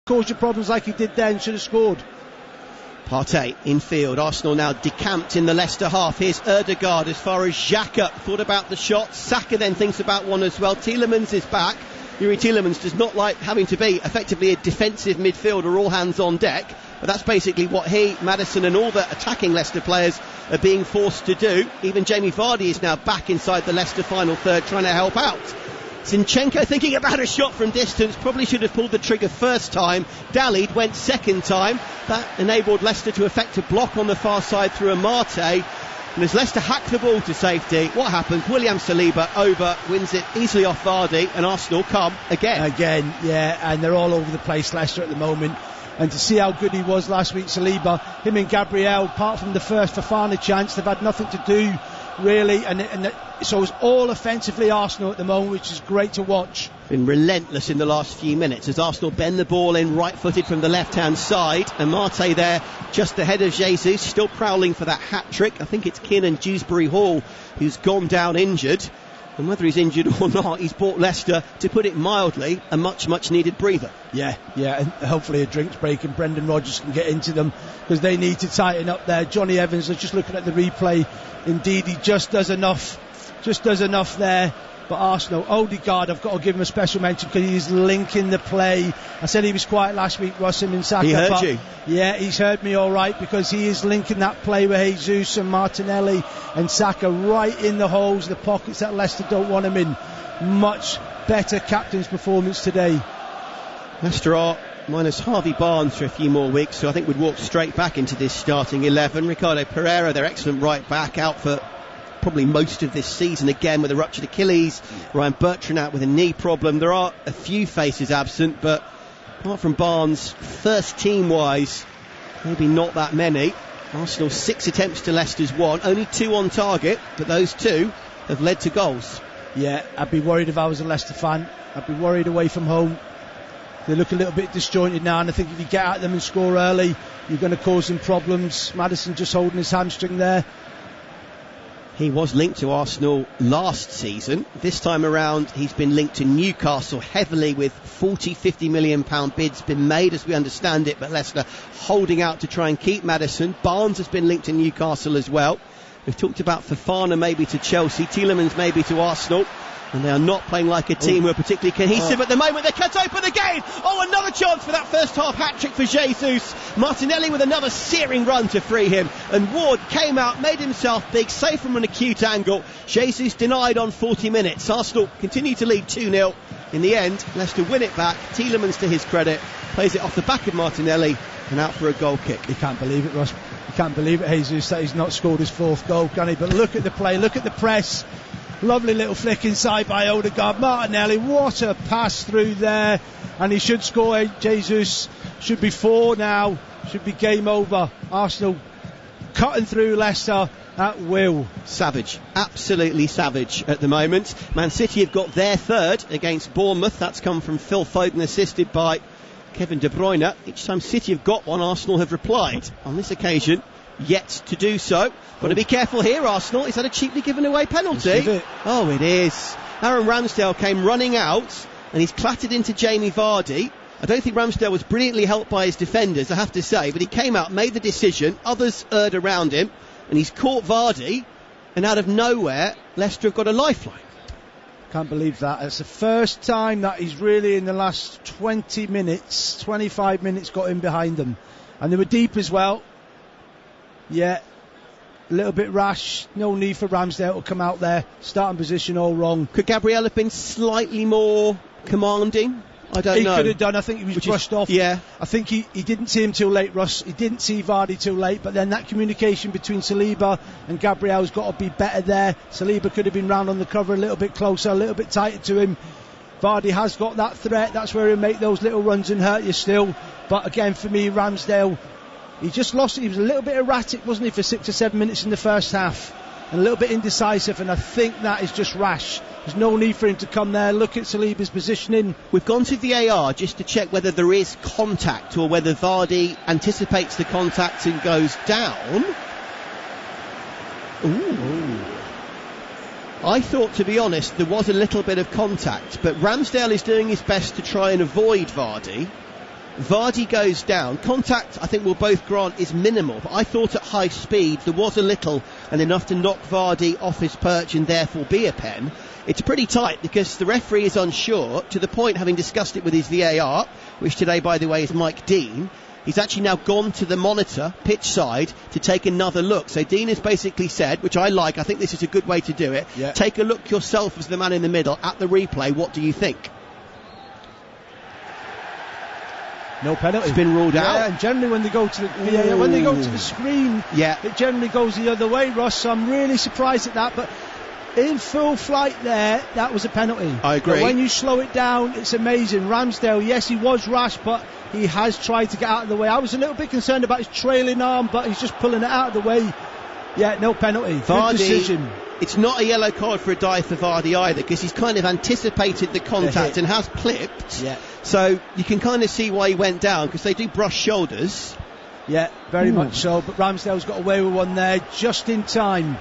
caused you problems like he did then, should have scored. Partey in field. Arsenal now decamped in the Leicester half. Here's Ødegaard as far as Xhaka thought about the shot. Saka then thinks about one as well. Tielemans is back. Yuri Tielemans does not like having to be effectively a defensive midfielder, all hands on deck, but that's basically what he, Maddison and all the attacking Leicester players are being forced to do. Even Jamie Vardy is now back inside the Leicester final third trying to help out. Zinchenko thinking about a shot from distance, probably should have pulled the trigger first time. Dallied, went second time. That enabled Leicester to effect a block on the far side through Amate. And as Leicester hack the ball to safety, what happens? William Saliba over, wins it easily off Vardy, and Arsenal come again. Yeah, and they're all over the place, Leicester, at the moment. And to see how good he was last week, Saliba, him and Gabriel, apart from the first Fofana chance, they've had nothing to do, really, so it's all offensively Arsenal at the moment, which is great to watch. Been relentless in the last few minutes as Arsenal bend the ball in right-footed from the left-hand side. Amate there just ahead of Jesus, still prowling for that hat-trick. I think it's Kieran Dewsbury-Hall who's gone down injured, and whether he's injured or not, he's brought Leicester, to put it mildly, a much needed breather. Yeah, and hopefully a drinks break and Brendan Rodgers can get into them, because they need to tighten up there. Johnny Evans, just looking at the replay, indeed he just does enough there. But Arsenal, Ødegaard, I've got to give him a special mention because he's linking the play. I said he was quiet last week, Ross, and Saka. He heard you. Yeah, he's heard me all right, because he is linking that play with Jesus and Martinelli and Saka right in the holes, the pockets that Leicester don't want him in. Much better captain's performance today. Leicester are minus Harvey Barnes for a few more weeks, so I think we'd walk straight back into this starting 11. Ricardo Pereira, their excellent right back, out for probably most of this season again with a ruptured Achilles. Ryan Bertrand out with a knee problem. There are a few faces absent, but apart from Barnes, first team wise, maybe not that many. Arsenal 6 attempts to Leicester's 1, only 2 on target, but those 2 have led to goals. Yeah, I'd be worried if I was a Leicester fan. I'd be worried away from home. They look a little bit disjointed now, and I think if you get at them and score early, you're going to cause them problems. Maddison just holding his hamstring there. He was linked to Arsenal last season. This time around, he's been linked to Newcastle heavily, with £40-50 million bids been made, as we understand it, but Leicester holding out to try and keep Maddison. Barnes has been linked to Newcastle as well. We've talked about Fofana maybe to Chelsea, Tielemans maybe to Arsenal, and they are not playing like a team who are particularly cohesive at the moment. They're cut open again. Another chance for that first half hat-trick for Jesus. Martinelli with another searing run to free him, and Ward came out, made himself big, safe from an acute angle. Jesus denied on 40 minutes. Arsenal continue to lead 2-0. In the end, Leicester win it back. Tielemans, to his credit, plays it off the back of Martinelli and out for a goal kick. You can't believe it, Ross. You can't believe it, Jesus, that he's not scored his 4th goal, can he? But look at the play, look at the press. Lovely little flick inside by Ødegaard. Martinelli, what a pass through there, and he should score. Jesus should be 4 now, should be game over. Arsenal cutting through Leicester at will. Savage, absolutely savage at the moment. Man City have got their 3rd against Bournemouth. That's come from Phil Foden, assisted by Kevin De Bruyne. Each time City have got one, Arsenal have replied. On this occasion, yet to do so. Got to be careful here, Arsenal. Is that a cheaply given away penalty? Oh, it is. Aaron Ramsdale came running out, and he's clattered into Jamie Vardy. I don't think Ramsdale was brilliantly helped by his defenders, I have to say, but he came out, made the decision, others erred around him, and he's caught Vardy, and out of nowhere, Leicester have got a lifeline. Can't believe that. It's the first time that he's really, in the last 20 minutes, 25 minutes, got in behind them. And they were deep as well. Yeah, a little bit rash. No need for Ramsdale to come out there. Starting position all wrong. Could Gabriel have been slightly more commanding? I don't know. He could have done. I think he was brushed off. Yeah. I think he didn't see him too late, Russ. He didn't see Vardy too late, but then that communication between Saliba and Gabriel's got to be better there. Saliba could have been round on the cover a little bit closer, a little bit tighter to him. Vardy has got that threat. That's where he'll make those little runs and hurt you still. But again, for me, Ramsdale, he just lost it. He was a little bit erratic, wasn't he, for 6 or 7 minutes in the first half, and a little bit indecisive, and I think that is just rash. There's no need for him to come there. Look at Saliba's positioning. We've gone to VAR just to check whether there is contact, or whether Vardy anticipates the contact and goes down. Ooh. I thought, to be honest, there was a little bit of contact, but Ramsdale is doing his best to try and avoid Vardy. Vardy goes down. Contact, I think we'll both grant, is minimal, but I thought at high speed there was a little and enough to knock Vardy off his perch and therefore be a pen. It's pretty tight because the referee is unsure, to the point, having discussed it with his VAR, which today, by the way, is Mike Dean, he's actually now gone to the monitor, pitch side, to take another look. So Dean has basically said, which I like, I think this is a good way to do it, take a look yourself as the man in the middle at the replay. What do you think? No penalty. It's been ruled out. And generally when they go to the VAR, when they go to the screen, it generally goes the other way, Ross. So I'm really surprised at that. But in full flight there, that was a penalty. I agree. But when you slow it down, it's amazing. Ramsdale, yes, he was rash, but he has tried to get out of the way. I was a little bit concerned about his trailing arm, but he's just pulling it out of the way. Yeah, no penalty. Vardy, good decision. It's not a yellow card for a dive for Vardy either, because he's kind of anticipated the contact and has clipped. Yeah. So you can kind of see why he went down, because they do brush shoulders. Yeah, very much so. But Ramsdale's got away with one there just in time.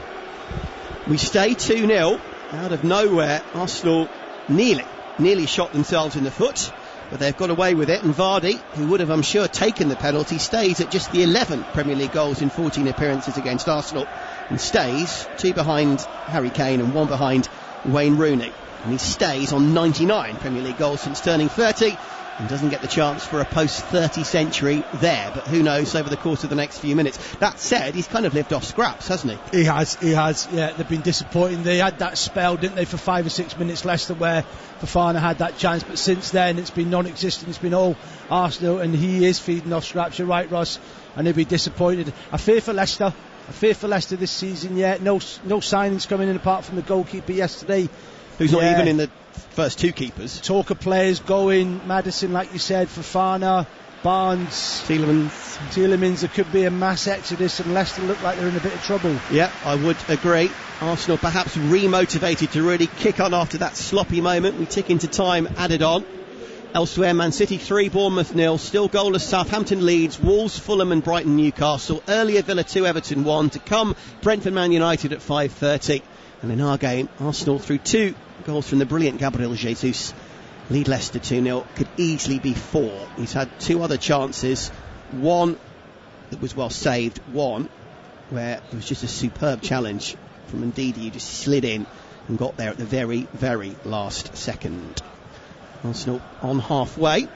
We stay 2-0 out of nowhere. Arsenal nearly shot themselves in the foot, but they've got away with it. And Vardy, who would have, I'm sure, taken the penalty, stays at just the 11 Premier League goals in 14 appearances against Arsenal, and stays 2 behind Harry Kane and 1 behind Wayne Rooney. And he stays on 99 Premier League goals since turning 30, and doesn't get the chance for a post-30 century there, but who knows over the course of the next few minutes. That said, he's kind of lived off scraps, hasn't he? He has, yeah. They've been disappointing. They had that spell, didn't they, for 5 or 6 minutes, Leicester, where Fofana had that chance, but since then it's been non-existent. It's been all Arsenal, and he is feeding off scraps. You're right, Ross, and he'll be disappointed. I fear for Leicester this season. No signings coming in apart from the goalkeeper yesterday, who's not even in the first 2 keepers. Talk of players going, Maddison, like you said, Fofana, Barnes, Tielemans. There could be a mass exodus, and Leicester look like they're in a bit of trouble. Yeah, I would agree. Arsenal perhaps re-motivated to really kick on after that sloppy moment. We tick into time added on. Elsewhere, Man City 3, Bournemouth 0, still goalless Southampton Leeds, Wolves, Fulham and Brighton Newcastle. Earlier Villa 2, Everton 1 to come. Brentford Man United at 5:30. And in our game, Arsenal, through 2 goals from the brilliant Gabriel Jesus, lead Leicester 2-0. Could easily be 4. He's had 2 other chances. One that was well saved. One where it was just a superb challenge from Ndidi, who just slid in and got there at the very, very last second. Arsenal on halfway.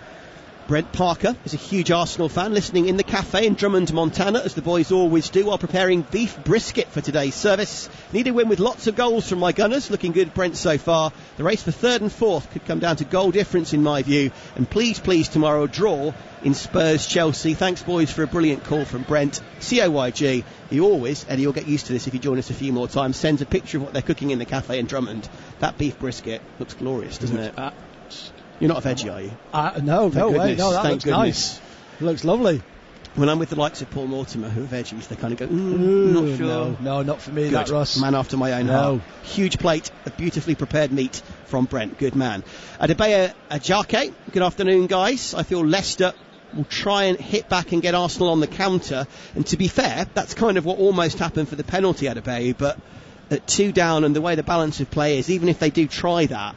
Brent Parker is a huge Arsenal fan, listening in the cafe in Drummond, Montana, as the boys always do, while preparing beef brisket for today's service. Need a win with lots of goals from my Gunners. Looking good, Brent, so far. The race for 3rd and 4th could come down to goal difference in my view. And please, tomorrow, draw in Spurs-Chelsea. Thanks, boys, for a brilliant call from Brent. COYG. He always, and you'll get used to this if you join us a few more times, sends a picture of what they're cooking in the cafe in Drummond. That beef brisket looks glorious, doesn't it? You're not a veggie, are you? No way. No, that looks nice. It looks lovely. When I'm with the likes of Paul Mortimer, who are veggies, they kind of go, not sure. No, not for me, good. That, Ross. Man after my own heart. Huge plate of beautifully prepared meat from Brent. Good man. Adebayo Ajake, good afternoon, guys. I feel Leicester will try and hit back and get Arsenal on the counter. And to be fair, that's kind of what almost happened for the penalty, Adebayo. But at 2 down and the way the balance of play is, even if they do try that,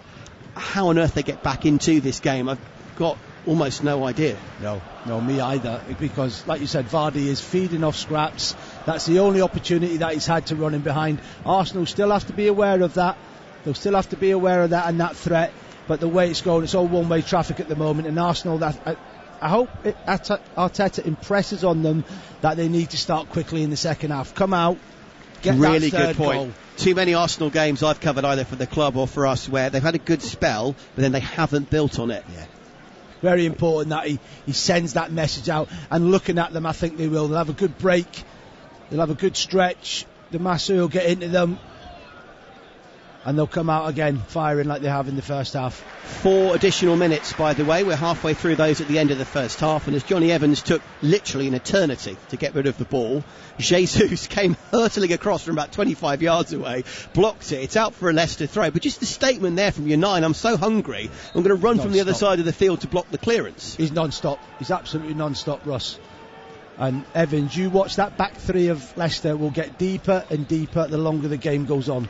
how on earth they get back into this game, I've got almost no idea. No, me either, because like you said, Vardy is feeding off scraps. That's the only opportunity that he's had to run in behind. Arsenal still have to be aware of that. They'll still have to be aware of that and that threat, but the way it's going, it's all one-way traffic at the moment, and Arsenal, I hope Arteta impresses on them that they need to start quickly in the second half. Come out, get really that 3rd good point. goal. Too many Arsenal games I've covered either for the club or for us where they've had a good spell, but then they haven't built on it. Yeah. Very important that he sends that message out, and looking at them, I think they will. They'll have a good break, they'll have a good stretch, the Masu will get into them, and they'll come out again firing like they have in the first half. 4 additional minutes, by the way. We're halfway through those at the end of the first half, and as Johnny Evans took literally an eternity to get rid of the ball, Jesus came hurtling across from about 25 yards away, blocked it. It's out for a Leicester throw, but just the statement there from your 9, I'm so hungry, I'm going to run from the other side of the field to block the clearance. He's non-stop. He's absolutely non-stop, Ross. And Evans, you watch that back 3 of Leicester will get deeper and deeper the longer the game goes on.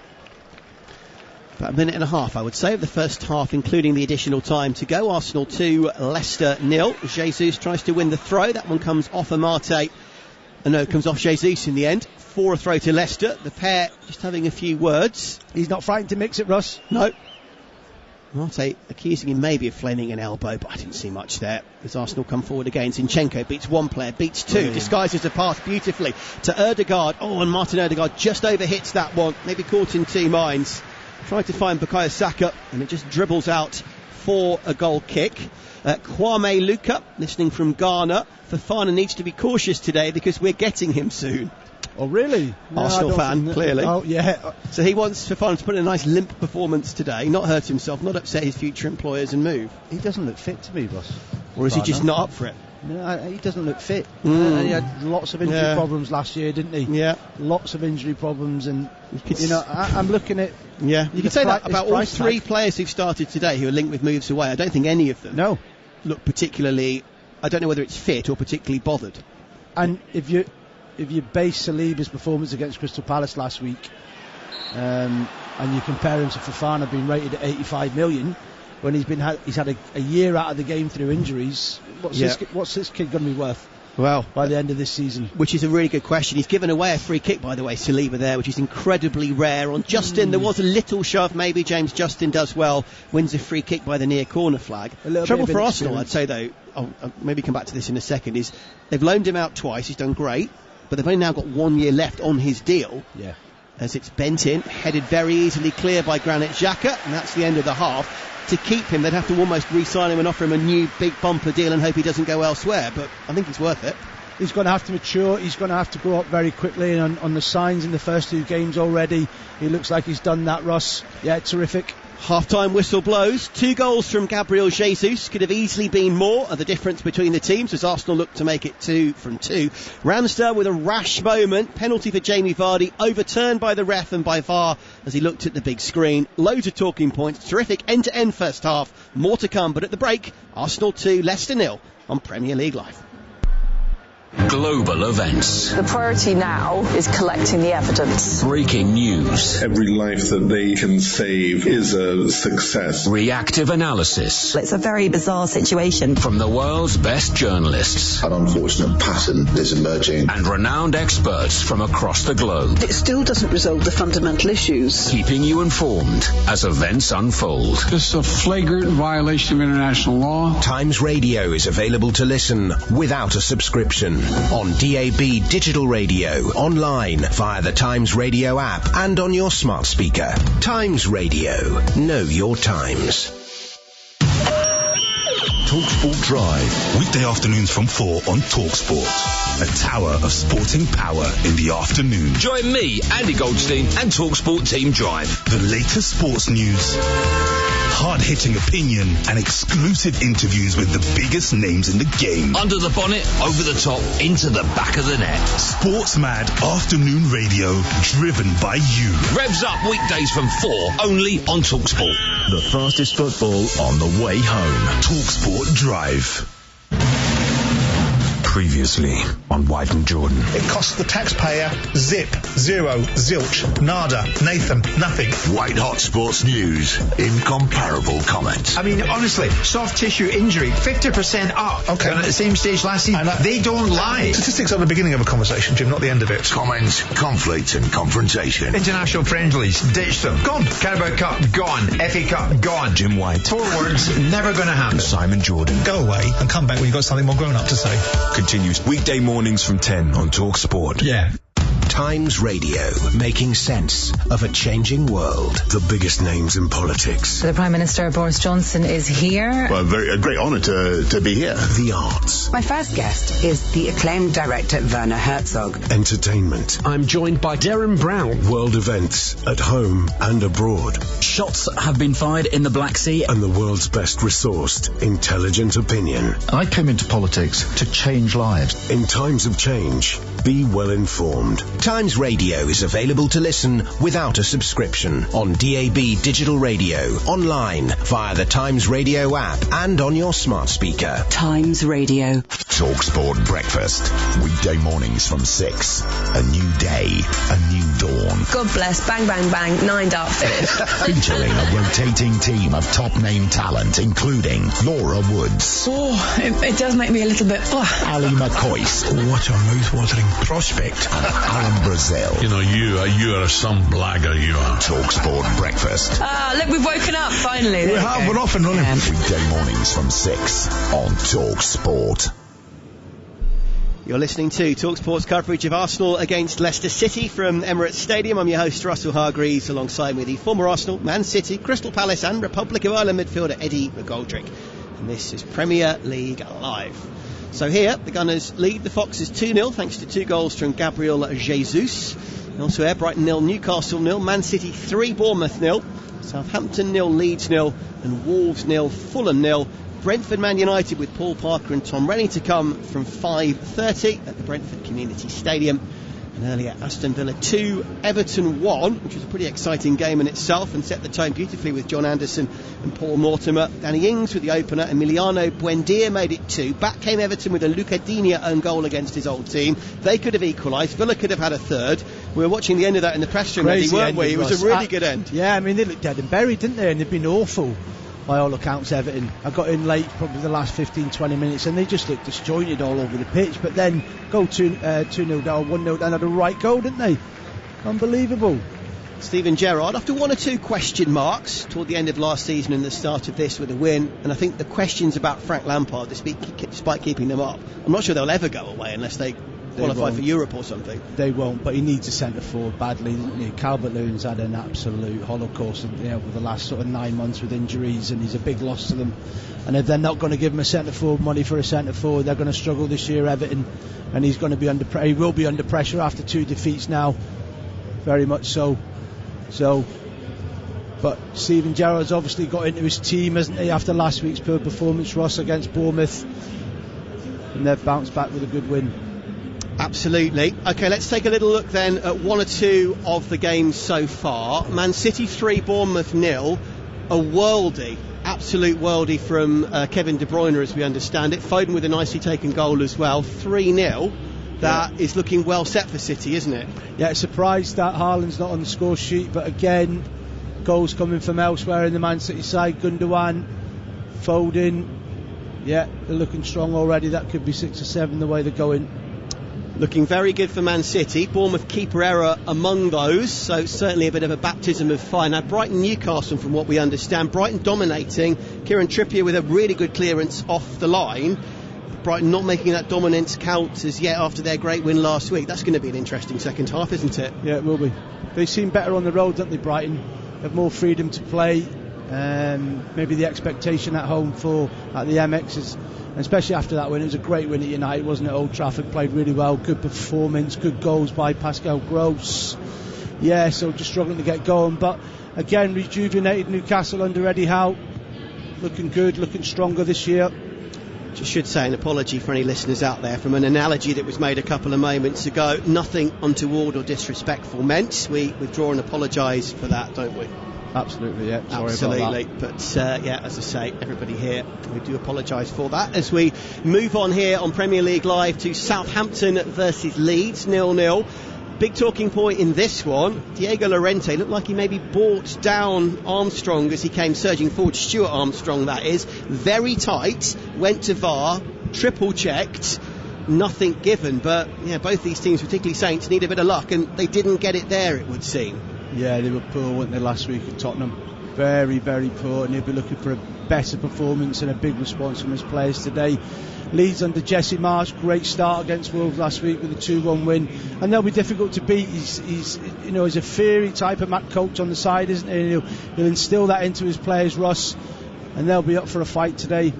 About a minute and a half, I would say, of the first half, including the additional time to go. Arsenal 2, Leicester 0. Jesus tries to win the throw. That one comes off Amate. No, it comes off Jesus in the end. For a throw to Leicester. The pair just having a few words. He's not frightened to mix it, Russ. No. Amate accusing him maybe of flailing an elbow, but I didn't see much there. As Arsenal come forward again, Zinchenko beats one player, beats two, disguises a pass beautifully to Ødegaard. Oh, and Martin Ødegaard just overhits that one, maybe caught in two minds. Tried to find Bukayo Saka, and it just dribbles out for a goal kick. Kwame Luka, listening from Ghana. Fofana needs to be cautious today because we're getting him soon. Oh, really? Arsenal fan, clearly. Oh, yeah. So he wants Fofana to put in a nice limp performance today, not hurt himself, not upset his future employers and move. He doesn't look fit to me, Ross. Or is he just not up for it? No, he doesn't look fit. And he had lots of injury problems last year, didn't he? Yeah. Lots of injury problems, and I'm looking at. Yeah, you could say that about all three players who've started today who are linked with moves away. I don't think any of them look particularly. I don't know whether it's fit or particularly bothered. And if you base Saliba's performance against Crystal Palace last week, and you compare him to Fofana being rated at 85 million. When he's had a year out of the game through injuries, what's this kid going to be worth? Well, by the end of this season, which is a really good question. He's given away a free kick, by the way, Saliba there, which is incredibly rare. On Justin, there was a little shove. Maybe James Justin does well, wins a free kick by the near corner flag. Trouble for Arsenal, I'd say though. I'll maybe come back to this in a second. Is they've loaned him out twice. He's done great, but they've only now got 1 year left on his deal. Yeah. As it's bent in, headed very easily clear by Granit Xhaka, and that's the end of the half. To keep him, they'd have to almost re-sign him and offer him a new big bumper deal and hope he doesn't go elsewhere, but I think he's worth it. He's going to have to mature, he's going to have to grow up very quickly, and on the signs in the first two games already, he looks like he's done that, Ross. Yeah, terrific. Half-time whistle blows. 2 goals from Gabriel Jesus. Could have easily been more of the difference between the teams as Arsenal look to make it 2 from 2. Ramsdale with a rash moment. Penalty for Jamie Vardy. Overturned by the ref and by VAR as he looked at the big screen. Loads of talking points. Terrific end-to-end first half. More to come, but at the break, Arsenal 2, Leicester 0 on Premier League Live. Global events. The priority now is collecting the evidence. Breaking news. Every life that they can save is a success. Reactive analysis. It's a very bizarre situation. From the world's best journalists. An unfortunate pattern is emerging. And renowned experts from across the globe. It still doesn't resolve the fundamental issues. Keeping you informed as events unfold. This is a flagrant violation of international law. Times Radio is available to listen without a subscription. On DAB digital radio, online, via the Times Radio app, and on your smart speaker. Times Radio. Know your times. TalkSport Drive. Weekday afternoons from 4 on TalkSport. A tower of sporting power in the afternoon. Join me, Andy Goldstein, and TalkSport Team Drive. The latest sports news, hard-hitting opinion, and exclusive interviews with the biggest names in the game. Under the bonnet, over the top, into the back of the net. Sports Mad Afternoon Radio, driven by you. Revs up weekdays from 4, only on TalkSport. The fastest football on the way home. TalkSport Drive. Previously on White and Jordan. It costs the taxpayer zip, zero, zilch, nada, Nathan, nothing. White hot sports news, incomparable comment. I mean, honestly, soft tissue injury, 50% up. Okay. And at the same stage last season, they don't lie. Statistics are the beginning of a conversation, Jim, not the end of it. Comment, conflict and confrontation. International friendlies, ditch them. Gone. Carabao Cup, gone. FA Cup, gone. Jim White. 4 words, never going to happen. Simon Jordan. Go away and come back when you've got something more grown up to say. Continues weekday mornings from 10 on TalkSport. Yeah. Times Radio, making sense of a changing world. The biggest names in politics. The Prime Minister Boris Johnson is here. Well, a great honour to be here. The arts. My first guest is the acclaimed director Werner Herzog. Entertainment. I'm joined by Darren Brown. World events, at home and abroad. Shots have been fired in the Black Sea. And the world's best resourced, intelligent opinion. I came into politics to change lives. In times of change, Be well informed. Times Radio is available to listen without a subscription on DAB digital radio, online, via the Times Radio app and on your smart speaker. Times Radio. TalkSport Breakfast. Weekday mornings from 6. A new day, a new dawn. God bless, bang, bang, bang, 9 dart finish. Featuring a rotating team of top name talent, including Laura Woods. Oh, it does make me a little bit... Ali McCoist. What a mouth-watering prospect. And Alan Brazil. You know, you are some blagger, you are. TalkSport Breakfast. Look, we've woken up, finally. We're off and running. Weekday mornings from 6 on TalkSport. You're listening to TalkSport's coverage of Arsenal against Leicester City from Emirates Stadium. I'm your host, Russell Hargreaves, alongside me the former Arsenal, Man City, Crystal Palace and Republic of Ireland midfielder Eddie McGoldrick. And this is Premier League Live. So here, the Gunners lead the Foxes 2-0 thanks to 2 goals from Gabriel Jesus. Elsewhere, Brighton 0, Newcastle 0, Man City 3, Bournemouth 0, Southampton 0, Leeds 0 and Wolves 0, Fulham 0. Brentford Man United with Paul Parker and Tom Rennie to come from 5:30 at the Brentford Community Stadium. And earlier, Aston Villa 2, Everton 1, which was a pretty exciting game in itself and set the tone beautifully with John Anderson and Paul Mortimer. Danny Ings with the opener, Emiliano Buendia made it 2. Back came Everton with a Luca Digne own goal against his old team. They could have equalised. Villa could have had a third. We were watching the end of that in the press room, Eddie, weren't we? It was a really good end. Yeah, I mean, they looked dead and buried, didn't they? And they've been awful. By all accounts, Everton. I got in late, probably the last 15-20 minutes, and they just looked disjointed all over the pitch. But then go 2-0 down, 1-0 down, had a right goal, didn't they? Unbelievable. Steven Gerrard, after 1 or 2 question marks toward the end of last season and the start of this with a win, and I think the questions about Frank Lampard, despite keeping them up, I'm not sure they'll ever go away unless they qualify for Europe or something. They won't, but he needs a centre forward badly. Calvert-Lewin's had an absolute holocaust over the last sort of 9 months with injuries, and he's a big loss to them. And if they're not going to give him a centre forward, money for a centre forward, they're going to struggle this year, Everton. And he's going to be he will be under pressure after 2 defeats now, very much so. But Steven Gerrard's obviously got into his team, hasn't he, after last week's poor performance, Ross, against Bournemouth, and they've bounced back with a good win. Absolutely. OK, let's take a little look then at 1 or 2 of the games so far. Man City 3, Bournemouth 0. A worldie, absolute worldie from Kevin De Bruyne, as we understand it. Foden with a nicely taken goal as well. 3-0. That is looking well set for City, isn't it? Yeah, surprised that Haaland's not on the score sheet, but again, goals coming from elsewhere in the Man City side. Gundogan, Foden, yeah, they're looking strong already. That could be 6 or 7 the way they're going. Looking very good for Man City. Bournemouth keeper error among those, so certainly a bit of a baptism of fire. Now Brighton Newcastle, from what we understand, Brighton dominating, Kieran Trippier with a really good clearance off the line. Brighton not making that dominance count as yet after their great win last week. That's going to be an interesting second half, isn't it? Yeah, it will be. They seem better on the road, don't they, Brighton? They have more freedom to play. Maybe the expectation at home at the MX is, especially after that win, it was a great win at United, wasn't it? Old Trafford, played really well, good performance, good goals by Pascal Gross. Yeah, so just struggling to get going, but again, rejuvenated Newcastle under Eddie Howe, looking good, looking stronger this year. Just should say an apology for any listeners out there from an analogy that was made a couple of moments ago. Nothing untoward or disrespectful meant. We withdraw and apologise for that, don't we? Absolutely, yeah. Sorry Absolutely. About that. But yeah, as I say, everybody here, we do apologise for that. As we move on here on Premier League Live to Southampton versus Leeds, 0-0. Big talking point in this one, Diego Llorente looked like he maybe brought down Armstrong as he came surging forward. Stuart Armstrong, that is. Very tight, went to VAR, triple checked, nothing given. But yeah, both these teams, particularly Saints, need a bit of luck, and they didn't get it there, it would seem. Yeah, they were poor, weren't they, last week at Tottenham? Very, very poor, and he'll be looking for a better performance and a big response from his players today. Leeds under Jesse Marsch, great start against Wolves last week with a 2-1 win, and they'll be difficult to beat. He's a fiery type of Matt coach on the side, isn't he? He'll instill that into his players, Ross, and they'll be up for a fight today.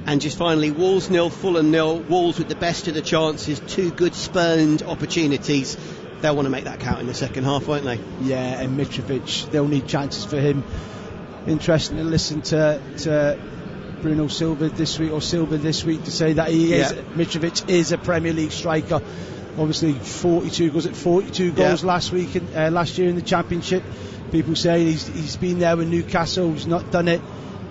And just finally, Wolves 0, Fulham 0. Wolves with the best of the chances, 2 good spurned opportunities. They'll want to make that count in the second half, won't they? Yeah, and Mitrovic, they'll need chances for him. Interesting to listen to Bruno Silva this week to say that Mitrovic is a Premier League striker. obviously 42 goals last year in the Championship. People say he's been there with Newcastle, he's not done it,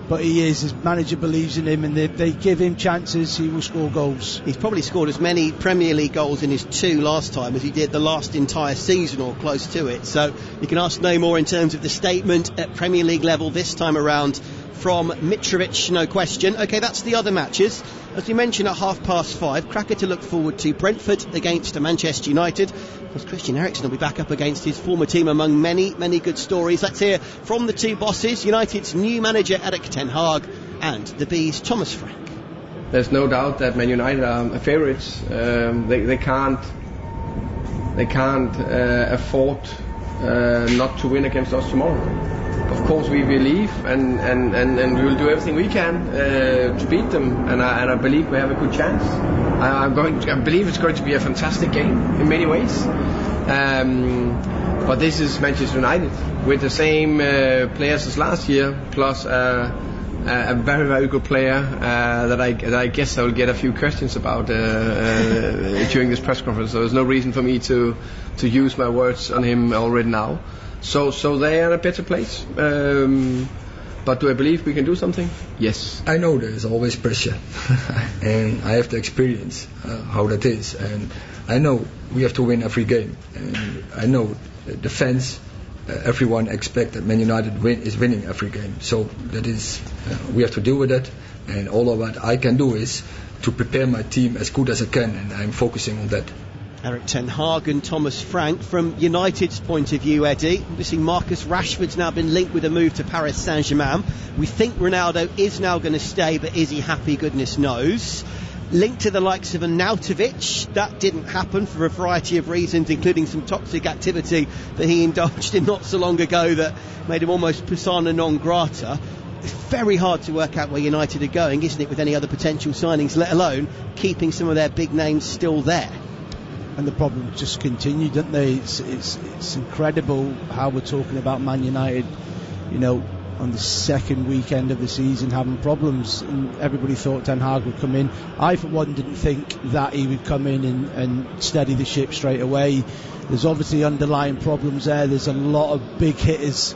but his manager believes in him, and they give him chances, he will score goals. He's probably scored as many Premier League goals in his 2 last time as he did the last entire season or close to it, so you can ask no more in terms of the statement at Premier League level this time around from Mitrovic, no question. OK, that's the other matches. As we mentioned at 5:30, cracker to look forward to. Brentford against Manchester United. Of course, Christian Eriksen will be back up against his former team among many, many good stories. Let's hear from the two bosses, United's new manager Erik ten Hag and the Bees' Thomas Frank. There's no doubt that Man United are favourites. They can't afford not to win against us tomorrow. Of course we believe and we will do everything we can to beat them, and I believe we have a good chance. I believe it's going to be a fantastic game in many ways, but this is Manchester United with the same players as last year, plus a very, very good player that I guess I will get a few questions about during this press conference, so there's no reason for me to use my words on him already now. So they are in a better place. But do I believe we can do something? Yes. I know there's always pressure. And I have the experience how that is. And I know we have to win every game. And I know the fans, everyone expects that Man United is winning every game. So that is, we have to deal with that. And all of what I can do is to prepare my team as good as I can. And I'm focusing on that. Erik ten Hag and Thomas Frank. From United's point of view, Eddie, we're seeing Marcus Rashford's now been linked with a move to Paris Saint-Germain. We think Ronaldo is now going to stay, but is he happy? Goodness knows. Linked to the likes of Arnautovic. That didn't happen for a variety of reasons, including some toxic activity that he indulged in not so long ago that made him almost persona non grata. It's very hard to work out where United are going, isn't it, with any other potential signings, let alone keeping some of their big names still there. And the problems just continue, don't they? It's incredible how we're talking about Man United, on the second weekend of the season having problems, and everybody thought Ten Hag would come in. I for one didn't think that he would come in and steady the ship straight away. There's obviously underlying problems there. There's a lot of big hitters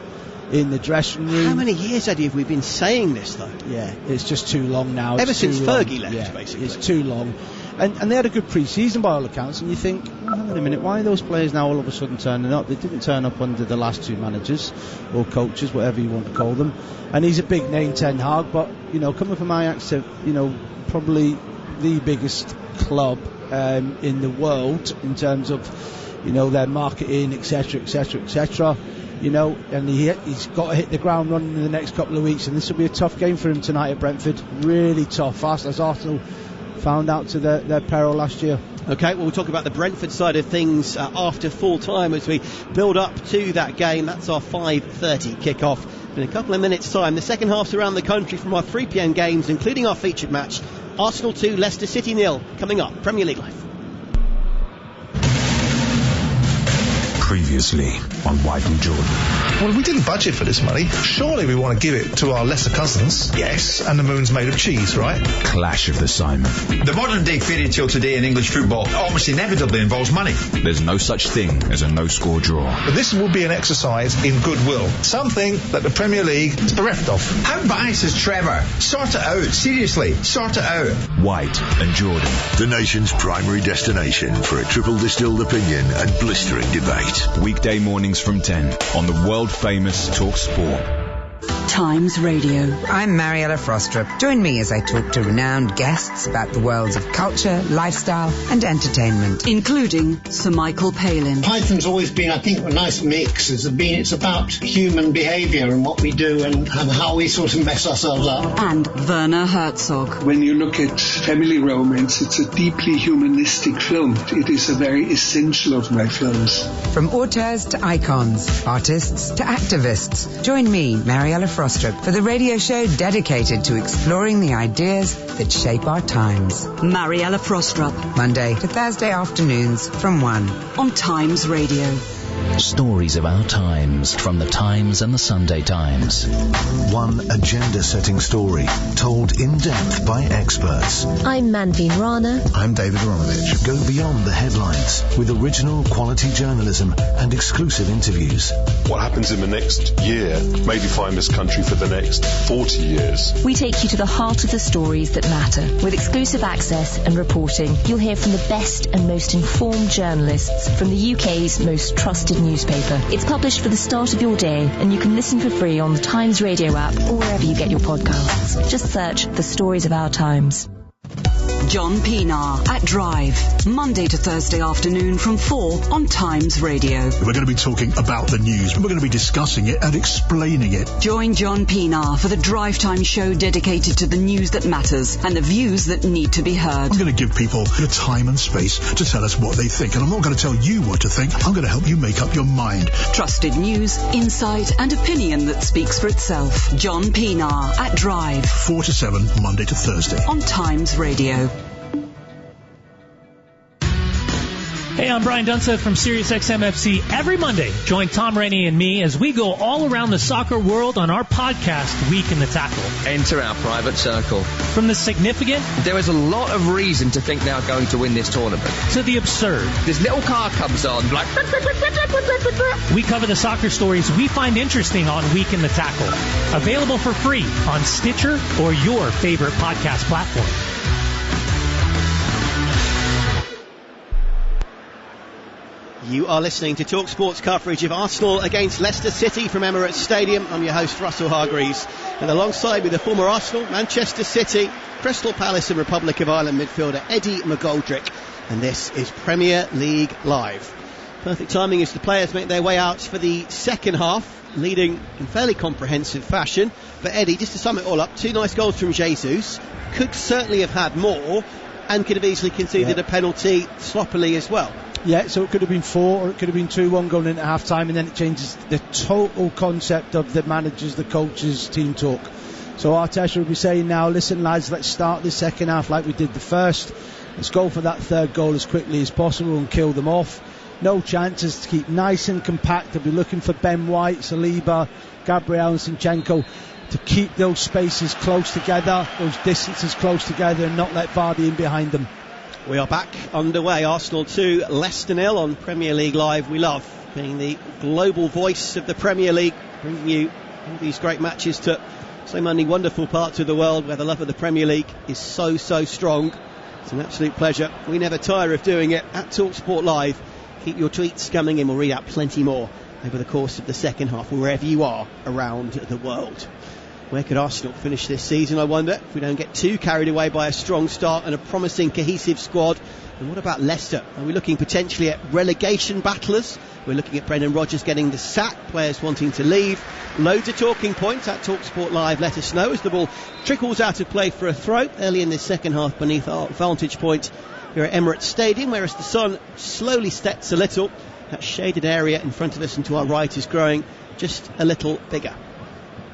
in the dressing room. How many years, Eddie, have we been saying this though? Yeah, it's just too long now. Ever since Fergie left, basically. It's too long. And they had a good pre-season by all accounts, and you think, hang on a minute, why are those players now all of a sudden turning up? They didn't turn up under the last two managers or coaches, whatever you want to call them. And he's a big name, Ten Hag, but coming from Ajax to probably the biggest club in the world in terms of their marketing, etc., and he's got to hit the ground running in the next couple of weeks, and this will be a tough game for him tonight at Brentford. Really tough, fast as Arsenal found out to their peril last year. OK, well, we'll talk about the Brentford side of things after full time as we build up to that game. That's our 5:30 kick-off. In a couple of minutes' time, the second half's around the country from our 3 p.m. games, including our featured match, Arsenal 2, Leicester City 0, coming up. Premier League Live. Previously on White and Jordan. Well, we didn't budget for this money. Surely we want to give it to our lesser cousins. Yes. And the moon's made of cheese, right? Clash of the Simon. The modern day fairy tale today in English football almost inevitably involves money. There's no such thing as a no-score draw. But this will be an exercise in goodwill. Something that the Premier League is bereft of. How biased is Trevor? Sort it out. Seriously, sort it out. White and Jordan. The nation's primary destination for a triple distilled opinion and blistering debate. Weekday mornings from 10 on the world-famous Talk Sport. Times Radio. I'm Mariella Frostrup. Join me as I talk to renowned guests about the worlds of culture, lifestyle and entertainment, including Sir Michael Palin. Python's always been, I think, a nice mix. It's about human behaviour and what we do and how we sort of mess ourselves up. And Werner Herzog. When you look at family romance, it's a deeply humanistic film. It is a very essential of my films. From auteurs to icons, artists to activists, join me, Mariella Frostrup, for the radio show dedicated to exploring the ideas that shape our times. Mariella Frostrup. Monday to Thursday afternoons from 1 on Times Radio. Stories of our times from the Times and the Sunday Times. One agenda-setting story told in depth by experts. I'm Manveen Rana. I'm David Aronovich. Go beyond the headlines with original quality journalism and exclusive interviews. What happens in the next year may define this country for the next 40 years. We take you to the heart of the stories that matter. With exclusive access and reporting, you'll hear from the best and most informed journalists from the UK's most trusted newspaper. It's published for the start of your day, and you can listen for free on the Times Radio app or wherever you get your podcasts. Just search The Stories of Our Times. John Pienaar at Drive, Monday to Thursday afternoon from 4 on Times Radio. We're going to be talking about the news. We're going to be discussing it and explaining it. Join John Pienaar for the Drive Time show dedicated to the news that matters and the views that need to be heard. I'm going to give people the time and space to tell us what they think. And I'm not going to tell you what to think. I'm going to help you make up your mind. Trusted news, insight and opinion that speaks for itself. John Pienaar at Drive. 4 to 7, Monday to Thursday. On Times Radio. Hey, I'm Brian Dunseth from SiriusXM-FC. Every Monday, join Tom Rainey and me as we go all around the soccer world on our podcast, Week in the Tackle. Enter our private circle. From the significant... There is a lot of reason to think they're going to win this tournament. To the absurd. This little car comes on, like... We cover the soccer stories we find interesting on Week in the Tackle. Available for free on Stitcher or your favorite podcast platform. You are listening to TalkSport's coverage of Arsenal against Leicester City from Emirates Stadium. I'm your host, Russell Hargreaves. And alongside me, the former Arsenal, Manchester City, Crystal Palace and Republic of Ireland midfielder Eddie McGoldrick. And this is Premier League Live. Perfect timing as the players make their way out for the second half, leading in fairly comprehensive fashion. But Eddie, just to sum it all up, 2 nice goals from Jesus. Could certainly have had more and could have easily conceded a penalty sloppily as well. Yeah, so it could have been 4 or it could have been 2-1 going into half-time, and then it changes the total concept of the managers, the coaches, team talk. So Arteta will be saying now, listen lads, let's start the second half like we did the first. Let's go for that third goal as quickly as possible and kill them off. No chances, to keep nice and compact. They'll be looking for Ben White, Saliba, Gabriel and Zinchenko to keep those spaces close together, those distances close together, and not let Vardy in behind them. We are back underway. Arsenal 2, Leicester 0 on Premier League Live. We love being the global voice of the Premier League, bringing you all these great matches to so many wonderful parts of the world where the love of the Premier League is so strong. It's an absolute pleasure. We never tire of doing it at TalkSport Live. Keep your tweets coming in. We'll read out plenty more over the course of the second half, wherever you are around the world. Where could Arsenal finish this season, I wonder, if we don't get too carried away by a strong start and a promising, cohesive squad? And what about Leicester? Are we looking potentially at relegation battlers? We're looking at Brendan Rodgers getting the sack, players wanting to leave. Loads of talking points at TalkSport Live. Let us know as the ball trickles out of play for a throw early in this second half beneath our vantage point here at Emirates Stadium, whereas the sun slowly sets a little. That shaded area in front of us and to our right is growing just a little bigger.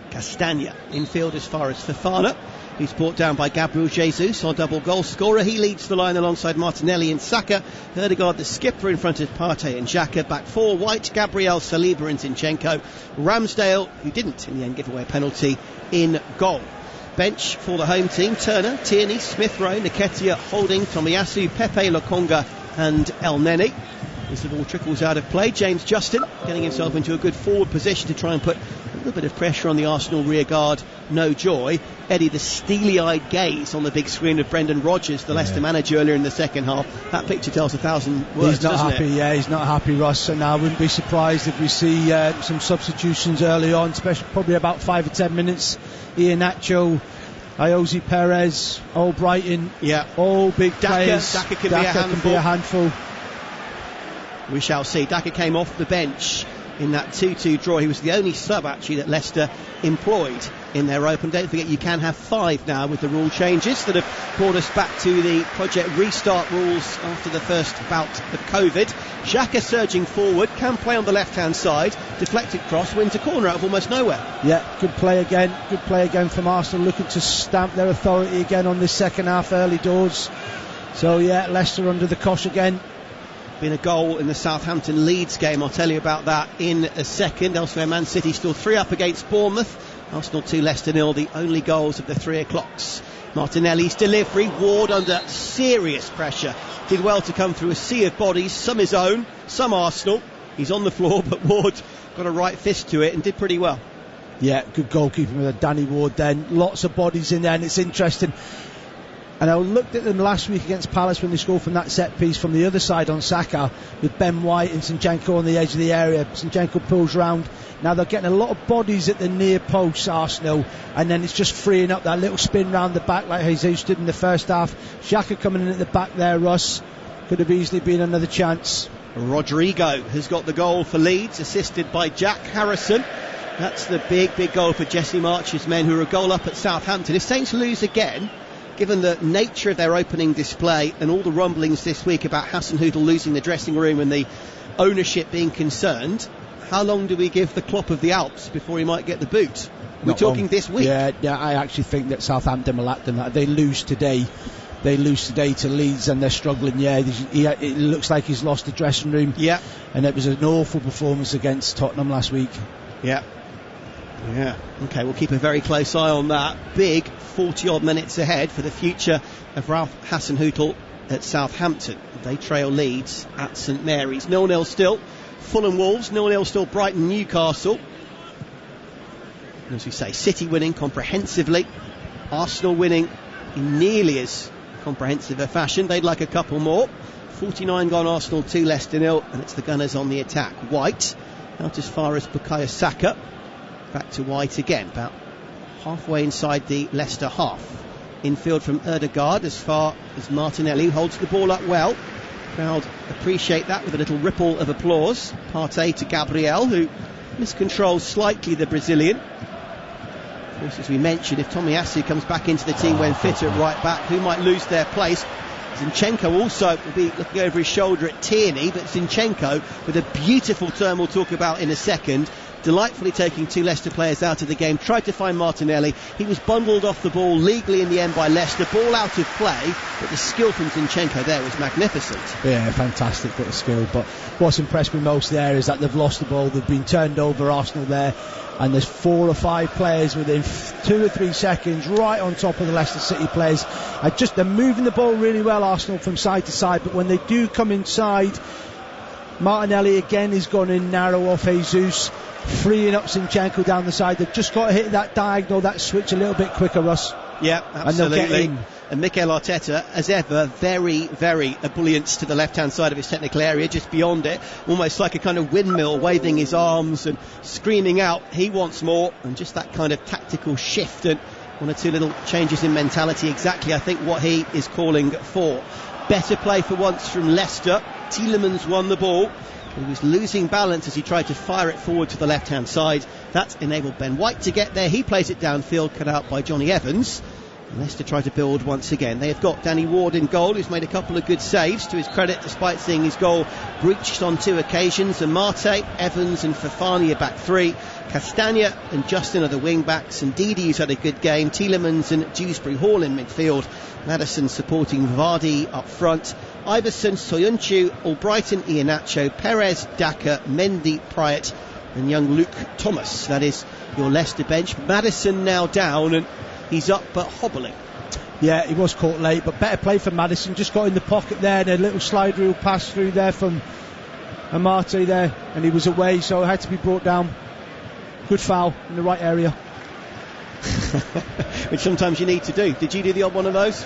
Castagna infield as far as Fofana, who's brought down by Gabriel Jesus, our double goal scorer. He leads the line alongside Martinelli and Saka. Ødegaard, the skipper, in front of Partey and Xhaka. Back 4, White, Gabriel, Saliba and Zinchenko. Ramsdale, who didn't in the end give away a penalty, in goal. Bench for the home team: Turner, Tierney, Smith-Rowe, Nketiah, Holding, Tomiyasu, Pepe, Lokonga and El Neni. As the ball trickles out of play, James Justin getting himself into a good forward position to try and put a little bit of pressure on the Arsenal rear guard. No joy. Eddie, the steely-eyed gaze on the big screen of Brendan Rodgers, the Leicester manager, earlier in the second half. That picture tells 1,000 words, he's not doesn't happy, it? Yeah, he's not happy, Ross. And I wouldn't be surprised if we see some substitutions early on, especially probably about 5 or 10 minutes. Iheanacho, Iosi Perez, Brighton, all big players. Daka can be a handful. We shall see. Daka came off the bench in that 2-2 draw. He was the only sub actually that Leicester employed in their open. Don't forget you can have 5 now with the rule changes that have brought us back to the Project Restart rules after the first bout of COVID. Xhaka surging forward, can play on the left hand side, deflected cross, wins a corner out of almost nowhere. Yeah, good play again from Arsenal, looking to stamp their authority again on this second half early doors. So yeah, Leicester under the cosh again. been a goal in the Southampton Leeds game. I'll tell you about that in a second. Elsewhere, Man City still 3 up against Bournemouth. Arsenal 2, Leicester 0, the only goals of the 3 o'clocks. Martinelli's delivery, Ward under serious pressure. Did well to come through a sea of bodies, some his own, some Arsenal. He's on the floor, but Ward got a right fist to it and did pretty well. Yeah, good goalkeeping with Danny Ward then. Lots of bodies in there, and it's interesting. And I looked at them last week against Palace when they scored from that set piece from the other side on Saka, with Ben White and Zinchenko on the edge of the area. Zinchenko pulls round. Now they're getting a lot of bodies at the near posts, Arsenal, and then it's just freeing up that little spin round the back like Jesus did in the first half. Xhaka coming in at the back there, Russ. Could have easily been another chance. Rodrigo has got the goal for Leeds, assisted by Jack Harrison. That's the big goal for Jesse March's men, who are a goal up at Southampton. If Saints lose again, given the nature of their opening display and all the rumblings this week about Hasenhüttl losing the dressing room and the ownership being concerned, how long do we give the Klopp of the Alps before he might get the boot? We're talking this week. Yeah, I actually think that Southampton will act on that. They lose today to Leeds and they're struggling. It looks like he's lost the dressing room. Yeah. And it was an awful performance against Tottenham last week. Yeah. Okay, we'll keep a very close eye on that. Big 40-odd minutes ahead for the future of Ralph Hasenhüttl at Southampton. They trail Leeds at St Mary's. 0-0 still. Fulham Wolves, 0-0 still. Brighton Newcastle. As we say, City winning comprehensively. Arsenal winning in nearly as comprehensive a fashion. They'd like a couple more. 49 gone, Arsenal 2, Leicester 0, and it's the Gunners on the attack. White out as far as Bukayo Saka. Back to White again, about halfway inside the Leicester half. Infield from Ødegaard as far as Martinelli, who holds the ball up well. Crowd appreciate that with a little ripple of applause. Partey to Gabriel, who miscontrols slightly the Brazilian. Of course, as we mentioned, if Tomiyasu comes back into the team when fit at right back, who might lose their place? Zinchenko also will be looking over his shoulder at Tierney, but Zinchenko with a beautiful turn we'll talk about in a second, delightfully taking 2 Leicester players out of the game, tried to find Martinelli. He was bundled off the ball legally in the end by Leicester. Ball out of play, but the skill from Zinchenko there was magnificent. Yeah, fantastic bit of skill. But what's impressed me most there is that they've lost the ball. They've been turned over, Arsenal there, and there's 4 or 5 players within 2 or 3 seconds right on top of the Leicester City players. They're moving the ball really well, Arsenal, from side to side, but when they do come inside, Martinelli again is gone in narrow off Jesus, freeing up Zinchenko down the side. They've just got to hit that diagonal, that switch a little bit quicker, Russ. Yeah, absolutely. And Mikel Arteta, as ever, very, very ebullient to the left-hand side of his technical area, just beyond it, almost like a kind of windmill, waving his arms and screaming out he wants more, and just that kind of tactical shift and 1 or 2 little changes in mentality, exactly I think what he is calling for. Better play for once from Leicester. Tielemans won the ball. He was losing balance as he tried to fire it forward to the left-hand side. That enabled Ben White to get there. He plays it downfield, cut out by Johnny Evans. Leicester try to build once again. They have got Danny Ward in goal, who's made a couple of good saves to his credit, despite seeing his goal breached on 2 occasions. And Marte, Evans and Fofana are back 3. Castagna and Justin are the wing backs, and Didi's had a good game. Tielemans and Dewsbury-Hall in midfield. Maddison supporting Vardy up front. Iverson, Soyuncu, Albrighton, Iheanacho, Perez, Daka, Mendy, Pryatt and young Luke Thomas. That is your Leicester bench. Maddison now down and he's up but hobbling. Yeah, he was caught late, but better play for Maddison. Just got in the pocket there, and a little slide rule pass through there from Amarte there, and he was away, so it had to be brought down. Good foul in the right area. Which sometimes you need to do. Did you do the odd one of those?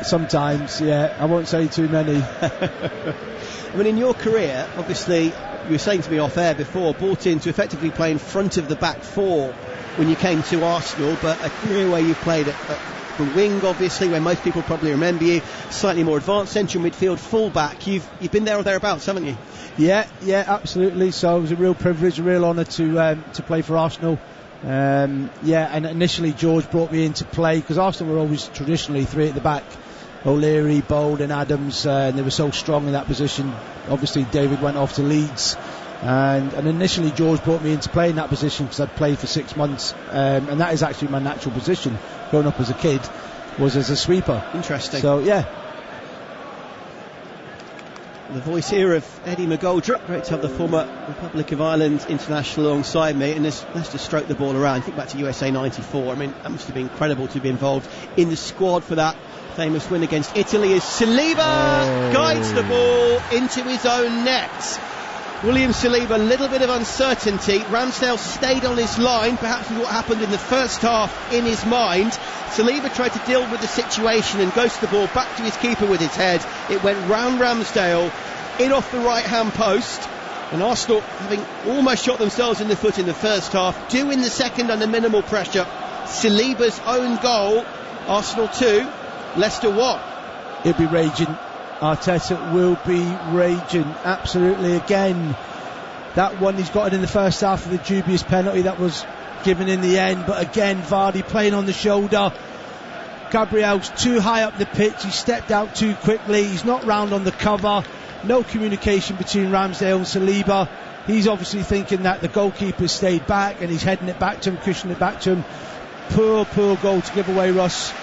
Sometimes, yeah. I won't say too many. I mean, in your career, obviously, you were saying to me off air before, brought in to effectively play in front of the back 4 when you came to Arsenal, but a career where you played at the wing, obviously, where most people probably remember you, slightly more advanced central midfield, full back. You've been there or thereabouts, haven't you? Yeah, absolutely. So it was a real privilege, a real honour to play for Arsenal. And initially George brought me in to play because Arsenal were always traditionally 3 at the back: O'Leary, Bold and Adams, and they were so strong in that position. Obviously David went off to Leeds, and initially George brought me in to play in that position because I'd played for 6 months, and that is actually my natural position growing up as a kid, was as a sweeper. Interesting. So yeah. The voice here of Eddie McGoldrick. Great to have the former Republic of Ireland international alongside me, and let's just stroke the ball around. Think back to USA 94. I mean, that must have been incredible to be involved in the squad for that famous win against Italy, as Saliba guides the ball into his own net. William Saliba, a little bit of uncertainty. Ramsdale stayed on his line, perhaps with what happened in the first half in his mind. Saliba tried to deal with the situation and goes the ball back to his keeper with his head. It went round Ramsdale, in off the right-hand post. And Arsenal, having almost shot themselves in the foot in the first half, do in the second under minimal pressure. Saliba's own goal. Arsenal 2, Leicester 1. He'll be raging. Arteta will be raging, absolutely. Again, that one he's got it in the first half of the dubious penalty that was given in the end, but again Vardy playing on the shoulder. Gabriel's too high up the pitch, he stepped out too quickly, he's not round on the cover, no communication between Ramsdale and Saliba. He's obviously thinking that the goalkeeper stayed back and he's heading it back to him, cushioning it back to him. Poor goal to give away, Russ.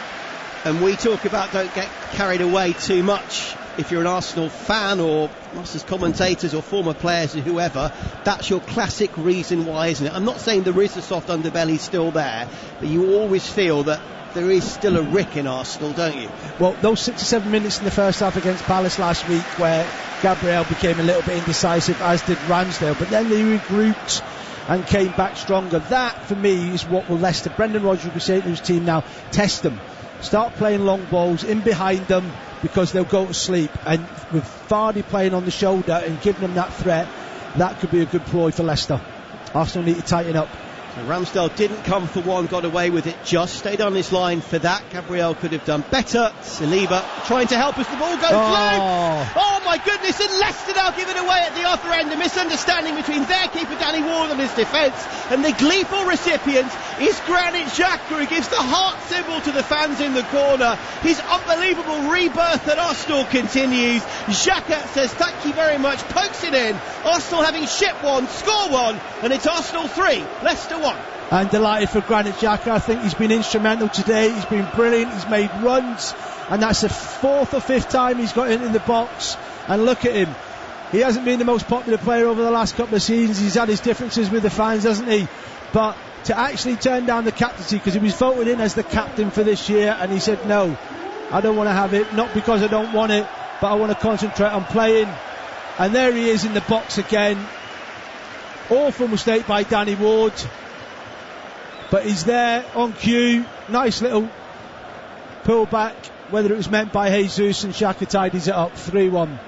And we talk about don't get carried away too much. If you're an Arsenal fan or us as commentators or former players or whoever, that's your classic reason why, isn't it? I'm not saying there is a soft underbelly still there, but you always feel that there is still a rick in Arsenal, don't you? Well, those 6 or 7 minutes in the first half against Palace last week where Gabriel became a little bit indecisive, as did Ramsdale, but then they regrouped and came back stronger. That, for me, is what will Leicester, Brendan Rodgers will be saying to his team now, test them. Start playing long balls in behind them, because they'll go to sleep, and with Vardy playing on the shoulder and giving them that threat, that could be a good ploy for Leicester. Arsenal need to tighten up. So Ramsdale didn't come for one, got away with it, just stayed on his line for that. Gabriel could have done better. Saliba trying to help as the ball goes through. Oh my goodness, and Leicester now give it away at the other end. A misunderstanding between their keeper Danny Ward and his defence, and the gleeful recipient is Granit Xhaka, who gives the heart symbol to the fans in the corner. His unbelievable rebirth at Arsenal continues. Xhaka says thank you very much, pokes it in. Arsenal having ship one, score one, and it's Arsenal 3, Leicester 1. And delighted for Granit Xhaka. I think he's been instrumental today. He's been brilliant. He's made runs, and that's the 4th or 5th time he's got into the box. And look at him. He hasn't been the most popular player over the last couple of seasons. He's had his differences with the fans, hasn't he? But to actually turn down the captaincy, because he was voted in as the captain for this year, and he said no, I don't want to have it, not because I don't want it, but I want to concentrate on playing. And there he is in the box again. Awful mistake by Danny Ward, but he's there on cue. Nice little pull back, whether it was meant by Jesus, and Xhaka tidies it up. 3-1.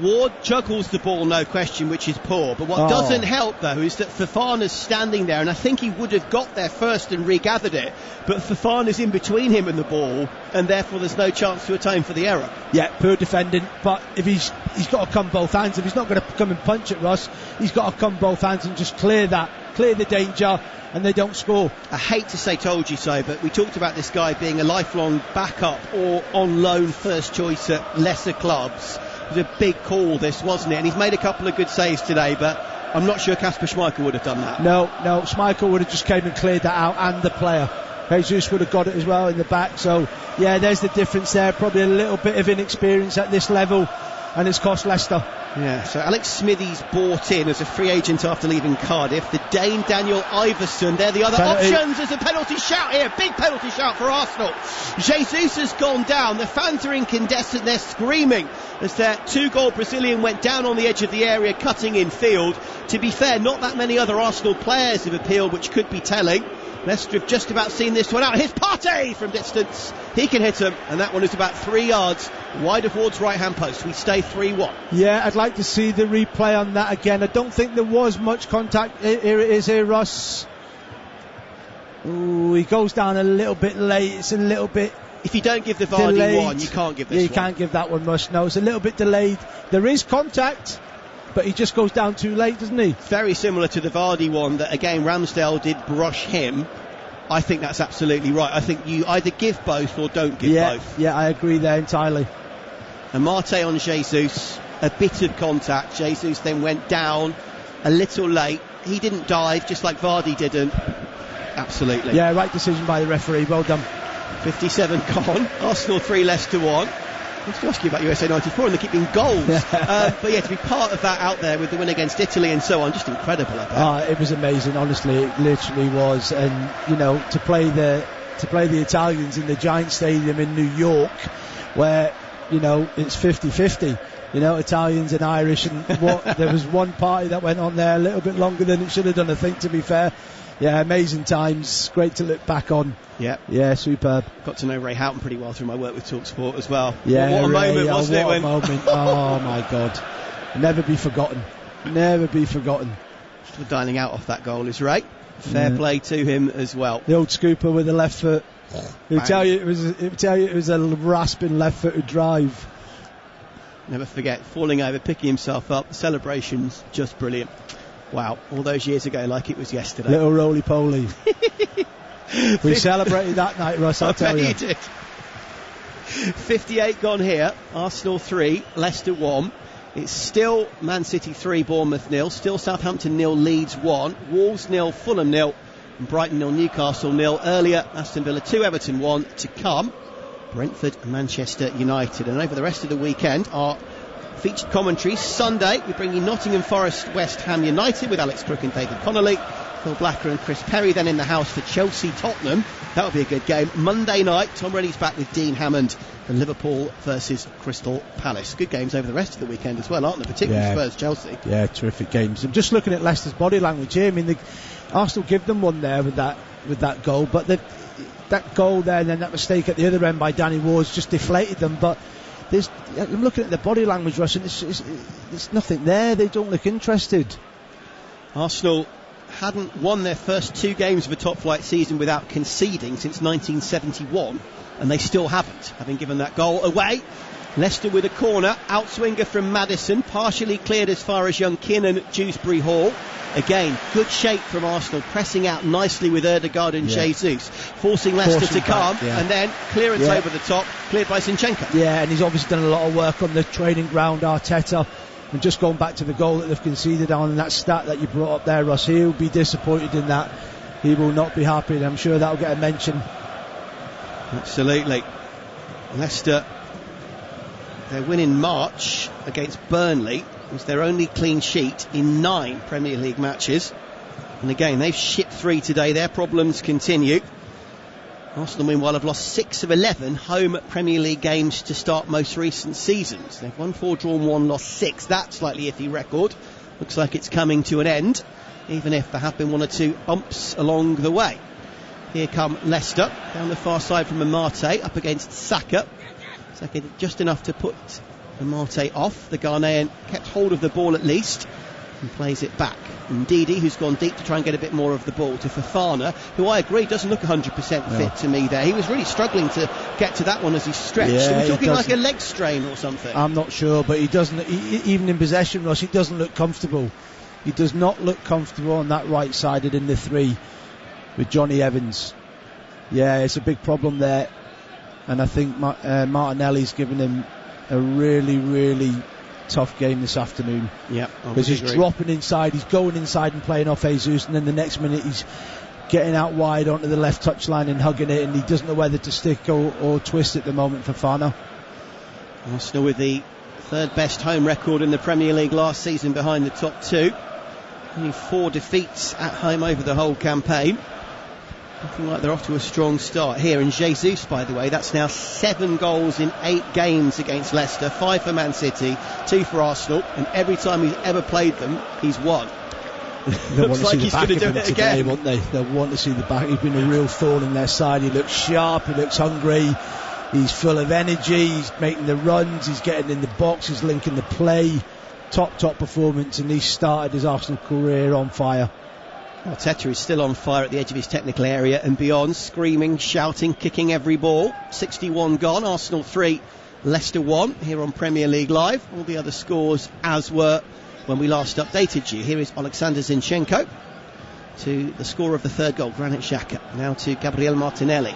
Ward juggles the ball, no question, which is poor, but what doesn't help though is that Fofana's standing there, and I think he would have got there first and regathered it, but Fofana's in between him and the ball, and therefore there's no chance to atone for the error. Yeah, poor defending, but if he's got to come both hands. If he's not going to come and punch at Russ, he's got to come both hands and just clear the danger, and they don't score. I hate to say told you so, but we talked about this guy being a lifelong backup or on loan first choice at lesser clubs. It was a big call, this, wasn't it? And he's made a couple of good saves today, but I'm not sure Kasper Schmeichel would have done that. No, Schmeichel would have just came and cleared that out, and the player. Jesus would have got it as well in the back. So, yeah, there's the difference there. Probably a little bit of inexperience at this level, and it's cost Leicester. Yeah, so Alex Smithies bought in as a free agent after leaving Cardiff. The Dane Daniel Iverson, they're the other options. There's a penalty shout here, big penalty shout for Arsenal. Jesus has gone down, the fans are incandescent, they're screaming as their 2-goal Brazilian went down on the edge of the area, cutting in field. To be fair, not that many other Arsenal players have appealed, which could be telling. Leicester have just about seen this one out. Here's Partey from distance. He can hit him, and that one is about 3 yards wide of Ward's right-hand post. We stay 3-1. Yeah, I'd like to see the replay on that again. I don't think there was much contact. Here it is here, Russ. Ooh, he goes down a little bit late. It's a little bit... If you don't give the Vardy delayed. One, you can't give this one. You can't give that one, Russ. No, it's a little bit delayed. There is contact, but he just goes down too late, doesn't he? Very similar to the Vardy one that, again, Ramsdale did brush him. I think that's absolutely right. I think you either give both or don't give both. Yeah, I agree there entirely. And Mate on Jesus, a bit of contact. Jesus then went down a little late. He didn't dive, just like Vardy didn't. Absolutely. Yeah, right decision by the referee. Well done. 57 gone. Arsenal 3, Leicester 1. I was to ask you about USA 94 and they keep being goals. But yeah, to be part of that out there with the win against Italy and so on, just incredible. It was amazing, honestly, it literally was. And, you know, to play the Italians in the Giant Stadium in New York, where, you know, it's 50-50. You know, Italians and Irish, and there was one party that went on there a little bit longer than it should have done, I think, to be fair. Yeah, amazing times. Great to look back on. Yeah, superb. Got to know Ray Houghton pretty well through my work with TalkSport as well. Yeah, what a moment, wasn't it? What a moment. Oh, my God. Never be forgotten. Never be forgotten. Just dialing out off that goal is Ray. Fair play to him as well. The old scooper with the left foot. He'll tell you it was a rasping left-footed drive. Never forget, falling over, picking himself up. The celebrations, just brilliant. Wow, all those years ago, like it was yesterday. Little roly-poly. We celebrated that night, Russ, I'll tell you. You did. 58 gone here. Arsenal 3, Leicester 1. It's still Man City 3, Bournemouth 0. Still Southampton 0, Leeds 1. Wolves 0, Fulham 0. And Brighton 0, Newcastle 0. Earlier, Aston Villa 2, Everton 1. To come, Brentford and Manchester United. And over the rest of the weekend, our featured commentary. Sunday, we bring you Nottingham Forest, West Ham United with Alex Crook and David Connolly. Phil Blacker and Chris Perry then in the house for Chelsea Tottenham. That'll be a good game. Monday night, Tom Rennie's back with Dean Hammond and Liverpool versus Crystal Palace. Good games over the rest of the weekend as well, aren't there? Particularly Spurs Chelsea. Yeah, terrific games. I'm just looking at Leicester's body language here. I mean, Arsenal give them one there with that goal, but that goal there and then that mistake at the other end by Danny Ward's just deflated them. But I'm looking at the body language, Russ, and there's nothing there. They don't look interested. Arsenal hadn't won their first 2 games of a top-flight season without conceding since 1971, and they still haven't, having given that goal away. Leicester with a corner, outswinger from Maddison, partially cleared as far as young Kiernan at Dewsbury-Hall. Again, good shape from Arsenal, pressing out nicely with Ødegaard and Jesus, forcing Leicester to come, and then clearance over the top, cleared by Zinchenko. Yeah, and he's obviously done a lot of work on the training ground, Arteta. And just going back to the goal that they've conceded on, and that stat that you brought up there, Russ, he'll be disappointed in that. He will not be happy, and I'm sure that'll get a mention. Absolutely. Leicester, their win in March against Burnley was their only clean sheet in 9 Premier League matches. And again, they've shipped 3 today. Their problems continue. Arsenal, meanwhile, have lost 6 of 11 home Premier League games to start most recent seasons. They've won 4, drawn 1, lost 6. That slightly iffy record. Looks like it's coming to an end, even if there have been 1 or 2 bumps along the way. Here come Leicester, down the far side from Amate, up against Saka. Saka did just enough to put Amate off. The Ghanaian kept hold of the ball at least and plays it back. Ndidi, who's gone deep to try and get a bit more of the ball, to Fofana, who I agree doesn't look 100% fit to me there. He was really struggling to get to that one as he stretched. Are we talking like a leg strain or something? I'm not sure, but he doesn't, even in possession, Ross, he doesn't look comfortable. He does not look comfortable on that right sided in the 3 with Johnny Evans. Yeah, it's a big problem there, and I think Martinelli's given him a really, really tough game this afternoon. Yeah, because he's dropping inside, he's going inside and playing off Jesus, and then the next minute he's getting out wide onto the left touchline and hugging it, and he doesn't know whether to stick or twist at the moment for Fofana. Arsenal with the 3rd best home record in the Premier League last season behind the top 2. Only 4 defeats at home over the whole campaign. Looking like they're off to a strong start here. And Jesus, by the way, that's now 7 goals in 8 games against Leicester, 5 for Man City, 2 for Arsenal, and every time he's ever played them, he's won. Looks like he's going to do it today, again, won't they? They'll want to see the back. He's been a real thorn in their side. He looks sharp, he looks hungry, he's full of energy, he's making the runs, he's getting in the box, he's linking the play. Top performance, and he started his Arsenal career on fire. Arteta is still on fire at the edge of his technical area and beyond, screaming, shouting, kicking every ball. 61 gone, Arsenal 3, Leicester 1, here on Premier League Live. All the other scores as were when we last updated you. Here is Oleksandr Zinchenko to the scorer of the 3rd goal, Granit Xhaka. Now to Gabriel Martinelli,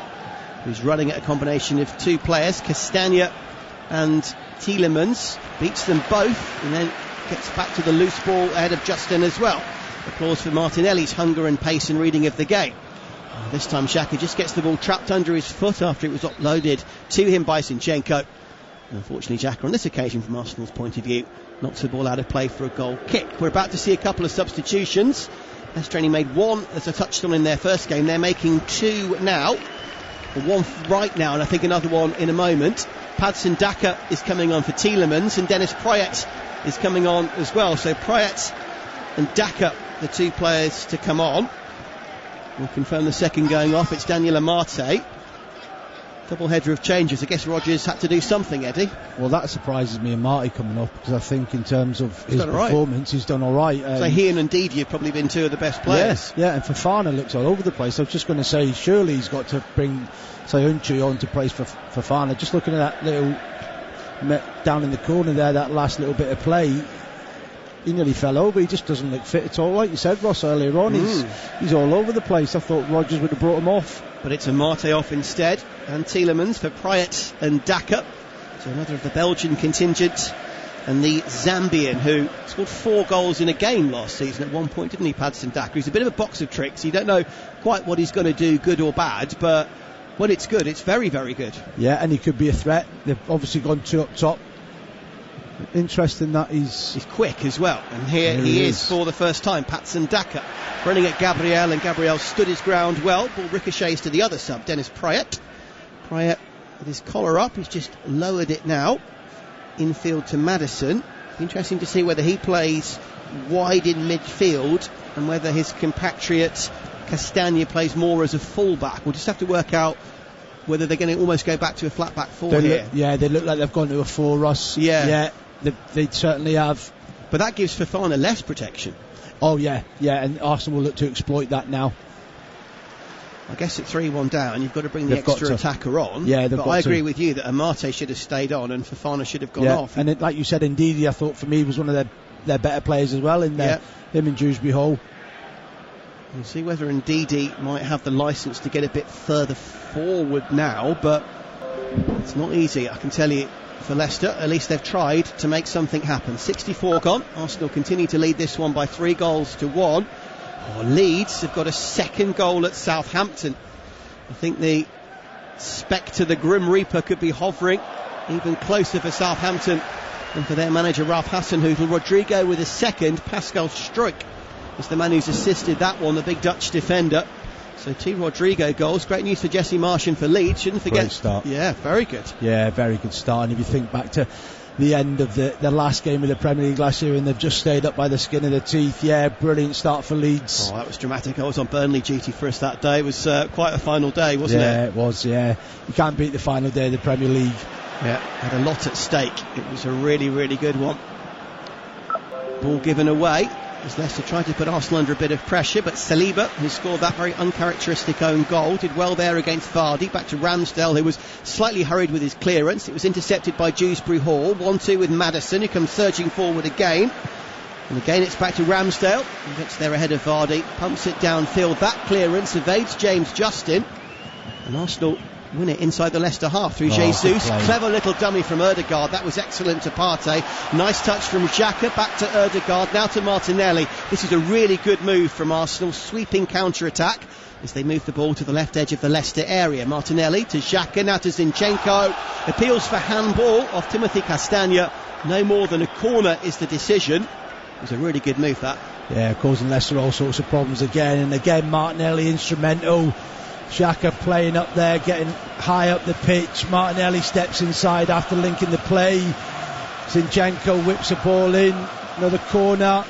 who's running at a combination of 2 players, Castagna and Tielemans. Beats them both and then gets back to the loose ball ahead of Justin as well. Applause for Martinelli's hunger and pace and reading of the game. This time Xhaka just gets the ball trapped under his foot after it was uploaded to him by Zinchenko. Unfortunately, Xhaka on this occasion, from Arsenal's point of view, knocks the ball out of play for a goal kick. We're about to see a couple of substitutions. Leicester only made one, as I touched on in their first game. They're making two now. One right now, and I think another one in a moment. Patson Daka is coming on for Tielemans, and Dennis Prayet is coming on as well. So Prayet and Daka, the two players to come on. We'll confirm the second going off. It's Daniel Amate. Double header of changes. I guess Rodgers had to do something, Eddie. Well, that surprises me, Amate coming off, because I think in terms of his performance, he's done all right. So he and Ndidi have probably been two of the best players. Yeah, and Fofana looks all over the place. I was just going to say, surely he's got to bring Sayunchi on to place for Fofana. Just looking at that little down in the corner there, that last little bit of play, he nearly fell over. He just doesn't look fit at all. Like you said, Ross, earlier on, he's all over the place. I thought Rodgers would have brought him off. But it's Amate off instead, and Tielemans for Prayet and Daka. So another of the Belgian contingent, and the Zambian, who scored 4 goals in a game last season at one point, didn't he, Patson Daka? He's a bit of a box of tricks. You don't know quite what he's going to do, good or bad, but when it's good, it's very, very good. Yeah, and he could be a threat. They've obviously gone 2 up top. Interesting that he's quick as well, and here he is for the first time. Patson Daka running at Gabriel, and Gabriel stood his ground well. Ball ricochets to the other sub, Dennis Prayet with his collar up. He's just lowered it now infield to Maddison. Interesting to see whether he plays wide in midfield and whether his compatriot Castagna plays more as a fullback. We'll just have to work out whether they're going to almost go back to a flat back four here. They look like they've gone to a 4, Ross. Yeah, they certainly have. But that gives Fofana less protection. Oh yeah, and Arsenal will look to exploit that now. I guess at 3-1 down, you've got to bring the extra attacker on. Yeah, but I agree with you that Amate should have stayed on and Fofana should have gone off. And like you said, Ndidi, I thought for me was one of their better players as well in there. Him and Dewsbury-Hall. We'll see whether Ndidi might have the licence to get a bit further forward now, but it's not easy, I can tell you. For Leicester, at least they've tried to make something happen. 64 gone. Arsenal continue to lead this one by 3-1. Leeds have got a second goal at Southampton. I think the spectre, the Grim Reaper, could be hovering even closer for Southampton than for their manager Ralph Hasenhüttl. Rodrigo with a second. Pascal Struijk is the man who's assisted that one, the big Dutch defender. So 2 Rodrigo goals. Great news for Jesse Marsh and for Leeds. Shouldn't forget. Great start. Yeah, very good. Yeah, very good start. And if you think back to the end of the last game of the Premier League last year, and they've just stayed up by the skin of their teeth. Yeah, brilliant start for Leeds. Oh, that was dramatic. I was on Burnley duty for us that day. It was quite a final day, wasn't it? Yeah, it was, yeah. You can't beat the final day of the Premier League. Yeah, had a lot at stake. It was a really, really good one. Ball given away as Leicester tried to put Arsenal under a bit of pressure, but Saliba, who scored that very uncharacteristic own goal, did well there against Vardy. Back to Ramsdale, who was slightly hurried with his clearance. It was intercepted by Dewsbury-Hall. 1-2 with Maddison, who comes surging forward again. And again it's back to Ramsdale. He gets there ahead of Vardy, pumps it downfield. That clearance evades James Justin, and Arsenal win it inside the Leicester half through Jesus. Clever little dummy from Ødegaard. That was excellent to Partey. Nice touch from Xhaka. Back to Ødegaard. Now to Martinelli. This is a really good move from Arsenal. Sweeping counter-attack as they move the ball to the left edge of the Leicester area. Martinelli to Xhaka. Now to Zinchenko. Appeals for handball off Timothy Castagna. No more than a corner is the decision. It was a really good move, that. Yeah, causing Leicester all sorts of problems again. And again, Martinelli instrumental. Xhaka playing up there, getting high up the pitch. Martinelli steps inside after linking the play. Zinchenko whips a ball in. Another corner.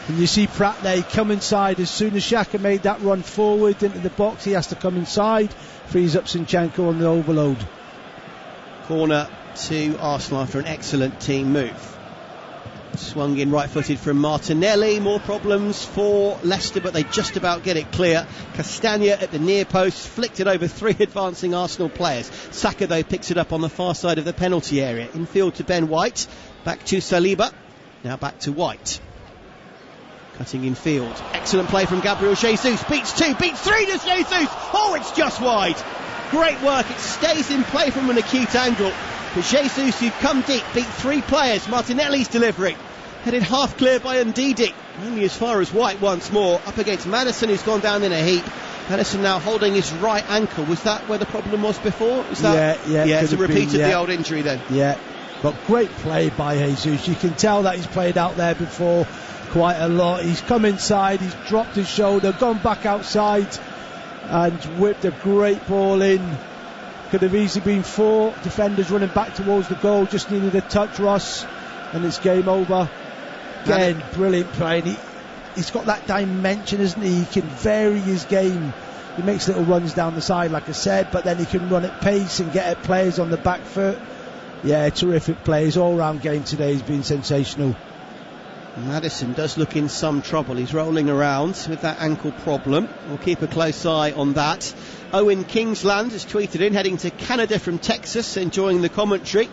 And you see Pratt there, come inside. As soon as Xhaka made that run forward into the box, he has to come inside. Frees up Zinchenko on the overload. Corner to Arsenal after an excellent team move. Swung in right-footed from Martinelli. More problems for Leicester, but they just about get it clear. Castagna at the near post, flicked it over 3 advancing Arsenal players. Saka, though, picks it up on the far side of the penalty area. Infield to Ben White. Back to Saliba. Now back to White. Cutting in field. Excellent play from Gabriel Jesus. Beats 2, beats 3 to Jesus. Oh, it's just wide. Great work. It stays in play from an acute angle. But Jesus, who'd come deep, beat 3 players. Martinelli's delivery. Headed half clear by Ndidi. Only as far as White once more. Up against Maddison, who's gone down in a heap. Maddison now holding his right ankle. Was that where the problem was before? Is that? Yeah. It's a repeat of the old injury then. Yeah, but great play by Jesus. You can tell that he's played out there before quite a lot. He's come inside, he's dropped his shoulder, gone back outside and whipped a great ball in. Could have easily been 4 defenders running back towards the goal, just needed a touch, Ross, and it's game over. Again, brilliant play. He's got that dimension, isn't he? He can vary his game. He makes little runs down the side, like I said, but then he can run at pace and get at players on the back foot. Yeah, terrific play. His all-round game today has been sensational. Maddison does look in some trouble. He's rolling around with that ankle problem. We'll keep a close eye on that. Owen Kingsland has tweeted in, heading to Canada from Texas, enjoying the commentary.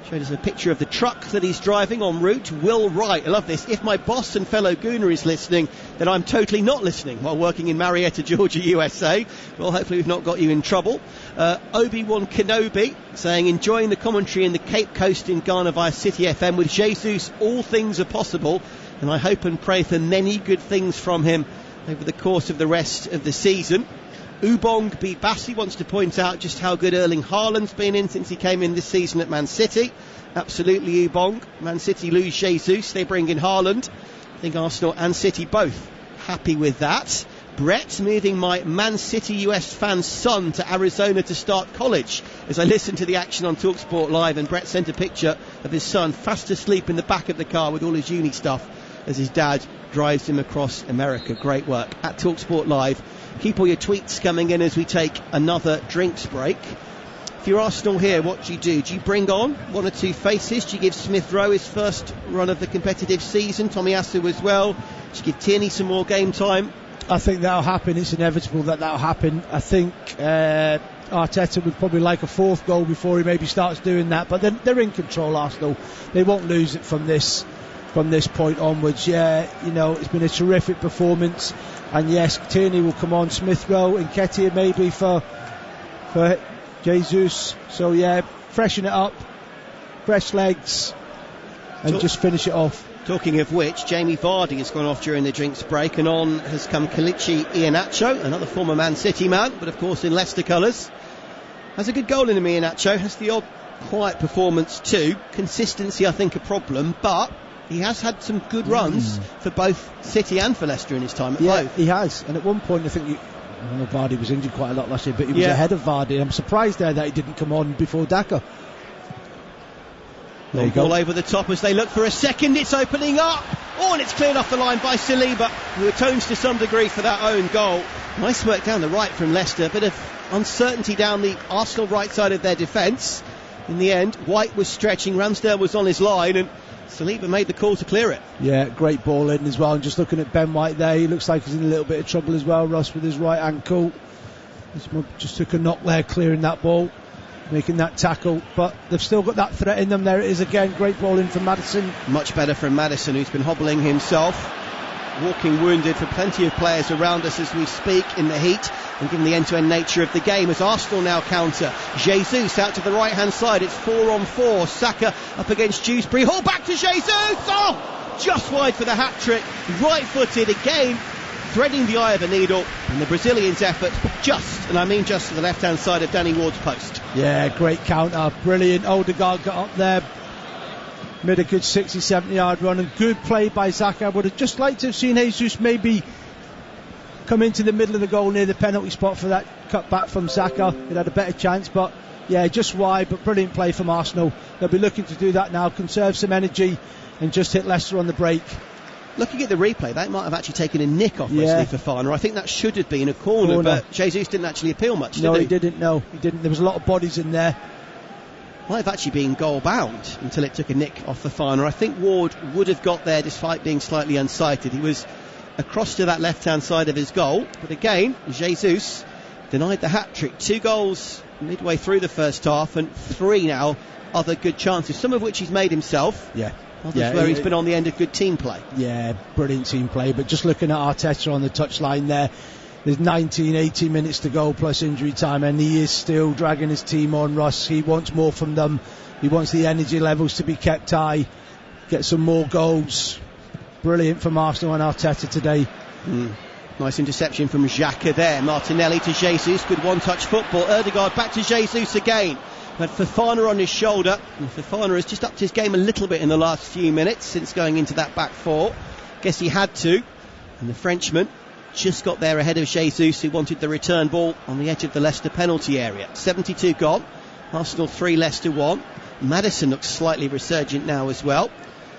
Showed us a picture of the truck that he's driving en route. Will Wright, I love this. If my boss and fellow Gooner is listening, then I'm totally not listening while working in Marietta, Georgia, USA. Well, hopefully we've not got you in trouble. Obi-Wan Kenobi saying, enjoying the commentary in the Cape Coast in Ghana via City FM. With Jesus, all things are possible, and I hope and pray for many good things from him over the course of the rest of the season. Ubong B. Bassi wants to point out just how good Erling Haaland's been in since he came in this season at Man City. Absolutely, Ubong. Man City lose Jesus, they bring in Haaland. I think Arsenal and City both happy with that. Brett moving my Man City US fan son to Arizona to start college. As I listened to the action on TalkSport Live, and Brett sent a picture of his son fast asleep in the back of the car with all his uni stuff as his dad drives him across America. Great work at TalkSport Live. Keep all your tweets coming in as we take another drinks break. If you're Arsenal here, what do? Do you bring on 1 or 2 faces? Do you give Smith-Rowe his first run of the competitive season? Tomiyasu as well? Do you give Tierney some more game time? I think that'll happen. It's inevitable that'll happen. I think Arteta would probably like a 4th goal before he maybe starts doing that, but they're in control, Arsenal. They won't lose it from this point onwards. Yeah, it's been a terrific performance, and yes, Tierney will come on, Smith-Rowe, Nketiah maybe for Jesus. So yeah, freshen it up, fresh legs, and just finish it off. Talking of which, Jamie Vardy has gone off during the drinks break, and on has come Kelechi Iheanacho, another former Man City man, but of course in Leicester colours. Has a good goal in him, Iheanacho. Has the odd quiet performance too. Consistency, I think, a problem, but he has had some good runs for both City and for Leicester in his time at both. He has, and at one point I think Vardy was injured quite a lot last year, but he was ahead of Vardy. I'm surprised there that he didn't come on before Daka. There you go. All over the top as they look for a second. It's opening up. Oh, and it's cleared off the line by Saliba, who atones to some degree for that own goal. Nice work down the right from Leicester. A bit of uncertainty down the Arsenal right side of their defence. In the end, White was stretching, Ramsdale was on his line, and Saliba made the call to clear it. Yeah, great ball in as well. And just looking at Ben White there, he looks like he's in a little bit of trouble as well, Ross, with his right ankle. Just took a knock there, clearing that ball, making that tackle, but they've still got that threat in them. There it is again, great ball in from Maddison. Much better from Maddison, who's been hobbling himself, walking wounded for plenty of players around us as we speak in the heat, and given the end-to-end nature of the game, as Arsenal now counter. Jesus out to the right-hand side, it's 4-on-4, Saka up against Dewsbury-Hall, back to Jesus, oh, just wide for the hat-trick, right-footed again, threading the eye of a needle, and the Brazilians' effort just, and I mean just, to the left-hand side of Danny Ward's post. Yeah, great counter, brilliant. Odegaard got up there, made a good 60-70 yard run, and good play by Saka. I would have just liked to have seen Jesus maybe come into the middle of the goal near the penalty spot for that cut back from Saka. It had a better chance, but yeah, just wide, but brilliant play from Arsenal. They'll be looking to do that now, conserve some energy, and just hit Leicester on the break. Looking at the replay, that might have actually taken a nick off Wesley Fofana. I think that should have been a corner, but Jesus didn't actually appeal much, did he? No, he didn't. There was a lot of bodies in there. Might have actually been goal bound until it took a nick off Fofana. I think Ward would have got there despite being slightly unsighted. He was across to that left-hand side of his goal, but again, Jesus denied the hat-trick. 2 goals midway through the first half, and 3 now other good chances, some of which he's made himself. Others where he's been on the end of good team play. Yeah, brilliant team play. But just looking at Arteta on the touchline there, there's 18 minutes to go plus injury time, and he is still dragging his team on, Ross. He wants more from them. He wants the energy levels to be kept high, get some more goals. Brilliant from Arsenal and Arteta today. Nice interception from Xhaka there. Martinelli to Jesus. Good one-touch football. Ødegaard back to Jesus again. But Fofana on his shoulder. And Fofana has just upped his game a little bit in the last few minutes since going into that back four. Guess he had to. And the Frenchman just got there ahead of Jesus, who wanted the return ball on the edge of the Leicester penalty area. 72 gone. Arsenal 3, Leicester 1. Maddison looks slightly resurgent now as well.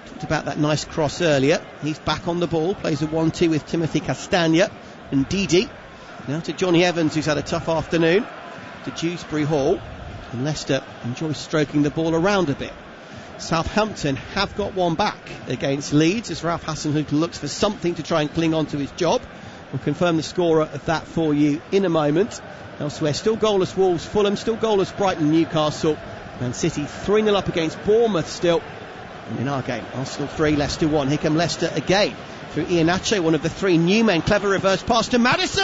Talked about that nice cross earlier. He's back on the ball. Plays a 1-2 with Timothy Castagna and Didi. Now to Johnny Evans, who's had a tough afternoon. To Dewsbury-Hall. And Leicester enjoys stroking the ball around a bit. Southampton have got one back against Leeds as Ralph Hasenhüttl looks for something to try and cling on to his job. We'll confirm the scorer of that for you in a moment. Elsewhere, still goalless Wolves, Fulham, still goalless Brighton, Newcastle. Man City 3-0 up against Bournemouth still. And in our game, Arsenal 3, Leicester 1. Here come Leicester again through Iheanacho, one of the three new men. Clever reverse pass to Maddison.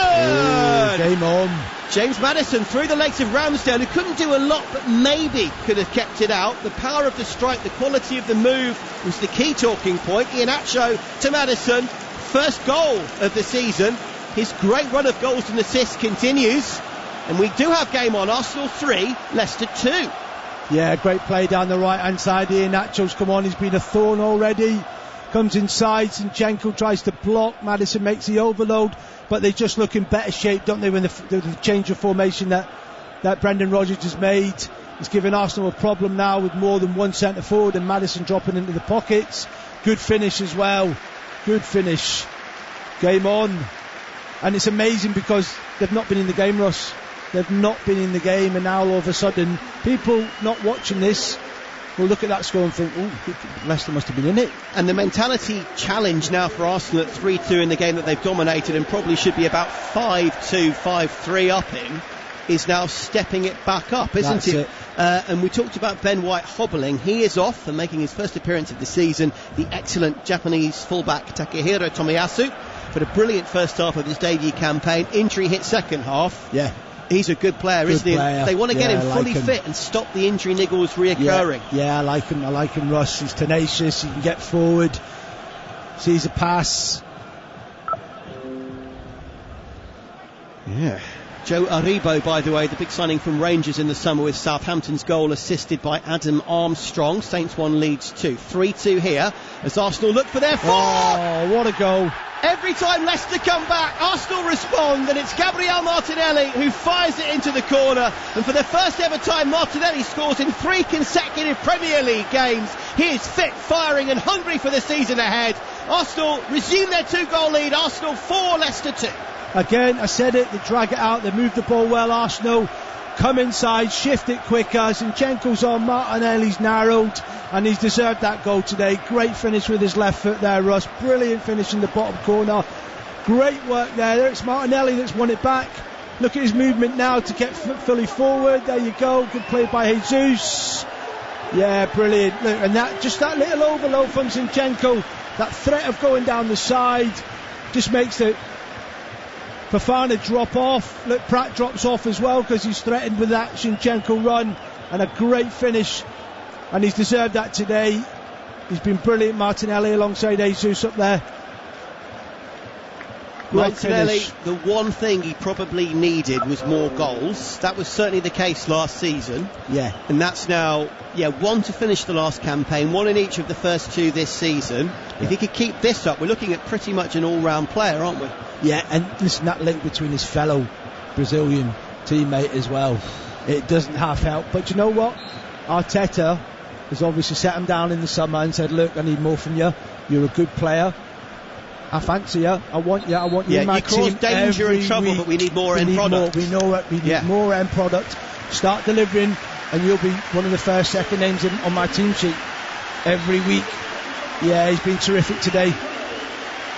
Game on. James Maddison through the legs of Ramsdale, who couldn't do a lot but maybe could have kept it out. The power of the strike, the quality of the move was the key talking point. Iheanacho to Maddison, first goal of the season. His great run of goals and assists continues, and we do have game on. Arsenal 3, Leicester 2. Yeah, great play down the right hand side. Iheanacho's come on, he's been a thorn already. Comes inside, Zinchenko tries to block, Maddison makes the overload, but they just look in better shape, don't they, when the change of formation that Brendan Rodgers has made. It's given Arsenal a problem now with more than one centre forward, and Maddison dropping into the pockets. Good finish as well. Good finish. Game on. And it's amazing because they've not been in the game, Ross. They've not been in the game, and now all of a sudden people not watching this will look at that score and think, oh, Leicester must have been in it. And the mentality challenge now for Arsenal at 3-2 in the game that they've dominated and probably should be about 5-2, 5-3 up in, is now stepping it back up, isn't it? And we talked about Ben White hobbling. He is off and making his first appearance of the season. The excellent Japanese fullback Takehiro Tomiyasu, but a brilliant first half of his debut campaign. Injury hit second half. Yeah. He's a good player, isn't he? They want to get him fully fit and stop the injury niggles reoccurring. Yeah, I like him, Russ. He's tenacious, he can get forward, sees a pass. Yeah. Joe Aribo, by the way, the big signing from Rangers in the summer, with Southampton's goal assisted by Adam Armstrong. Saints 1, Leeds 2. 3-2 here as Arsenal look for their fourth. Oh, what a goal. Every time Leicester come back, Arsenal respond, and it's Gabriel Martinelli who fires it into the corner. And for the first ever time, Martinelli scores in 3 consecutive Premier League games. He is fit, firing and hungry for the season ahead. Arsenal resume their 2-goal lead. Arsenal 4, Leicester 2. Again, I said it, they drag it out, they move the ball well. Arsenal come inside, shift it quicker. Zinchenko's on, Martinelli's narrowed, and he's deserved that goal today. Great finish with his left foot there, Russ. Brilliant finish in the bottom corner. Great work there. It's Martinelli that's won it back. Look at his movement now to get fully forward. There you go. Good play by Jesus. Yeah, brilliant. Look, and that little overload from Zinchenko, that threat of going down the side, just makes it Fofana drop off. Look, Pratt drops off as well because he's threatened with that Zinchenko run, and a great finish, and he's deserved that today. He's been brilliant, Martinelli, alongside Jesus up there. Martinelli, the one thing he probably needed was more goals. That was certainly the case last season. Yeah. And that's now, 1 to finish the last campaign, 1 in each of the first 2 this season. Yeah. If he could keep this up, we're looking at pretty much an all-round player, aren't we? Yeah, and listen, that link between his fellow Brazilian teammate as well, it doesn't half help. But you know what? Arteta has obviously sat him down in the summer and said, look, I need more from you. You're a good player. I fancy you. I want you in my team. You cause danger and trouble, week. But we need more end product. We need more end product. Start delivering, and you'll be one of the first, second names on my team sheet every week. Yeah, he's been terrific today.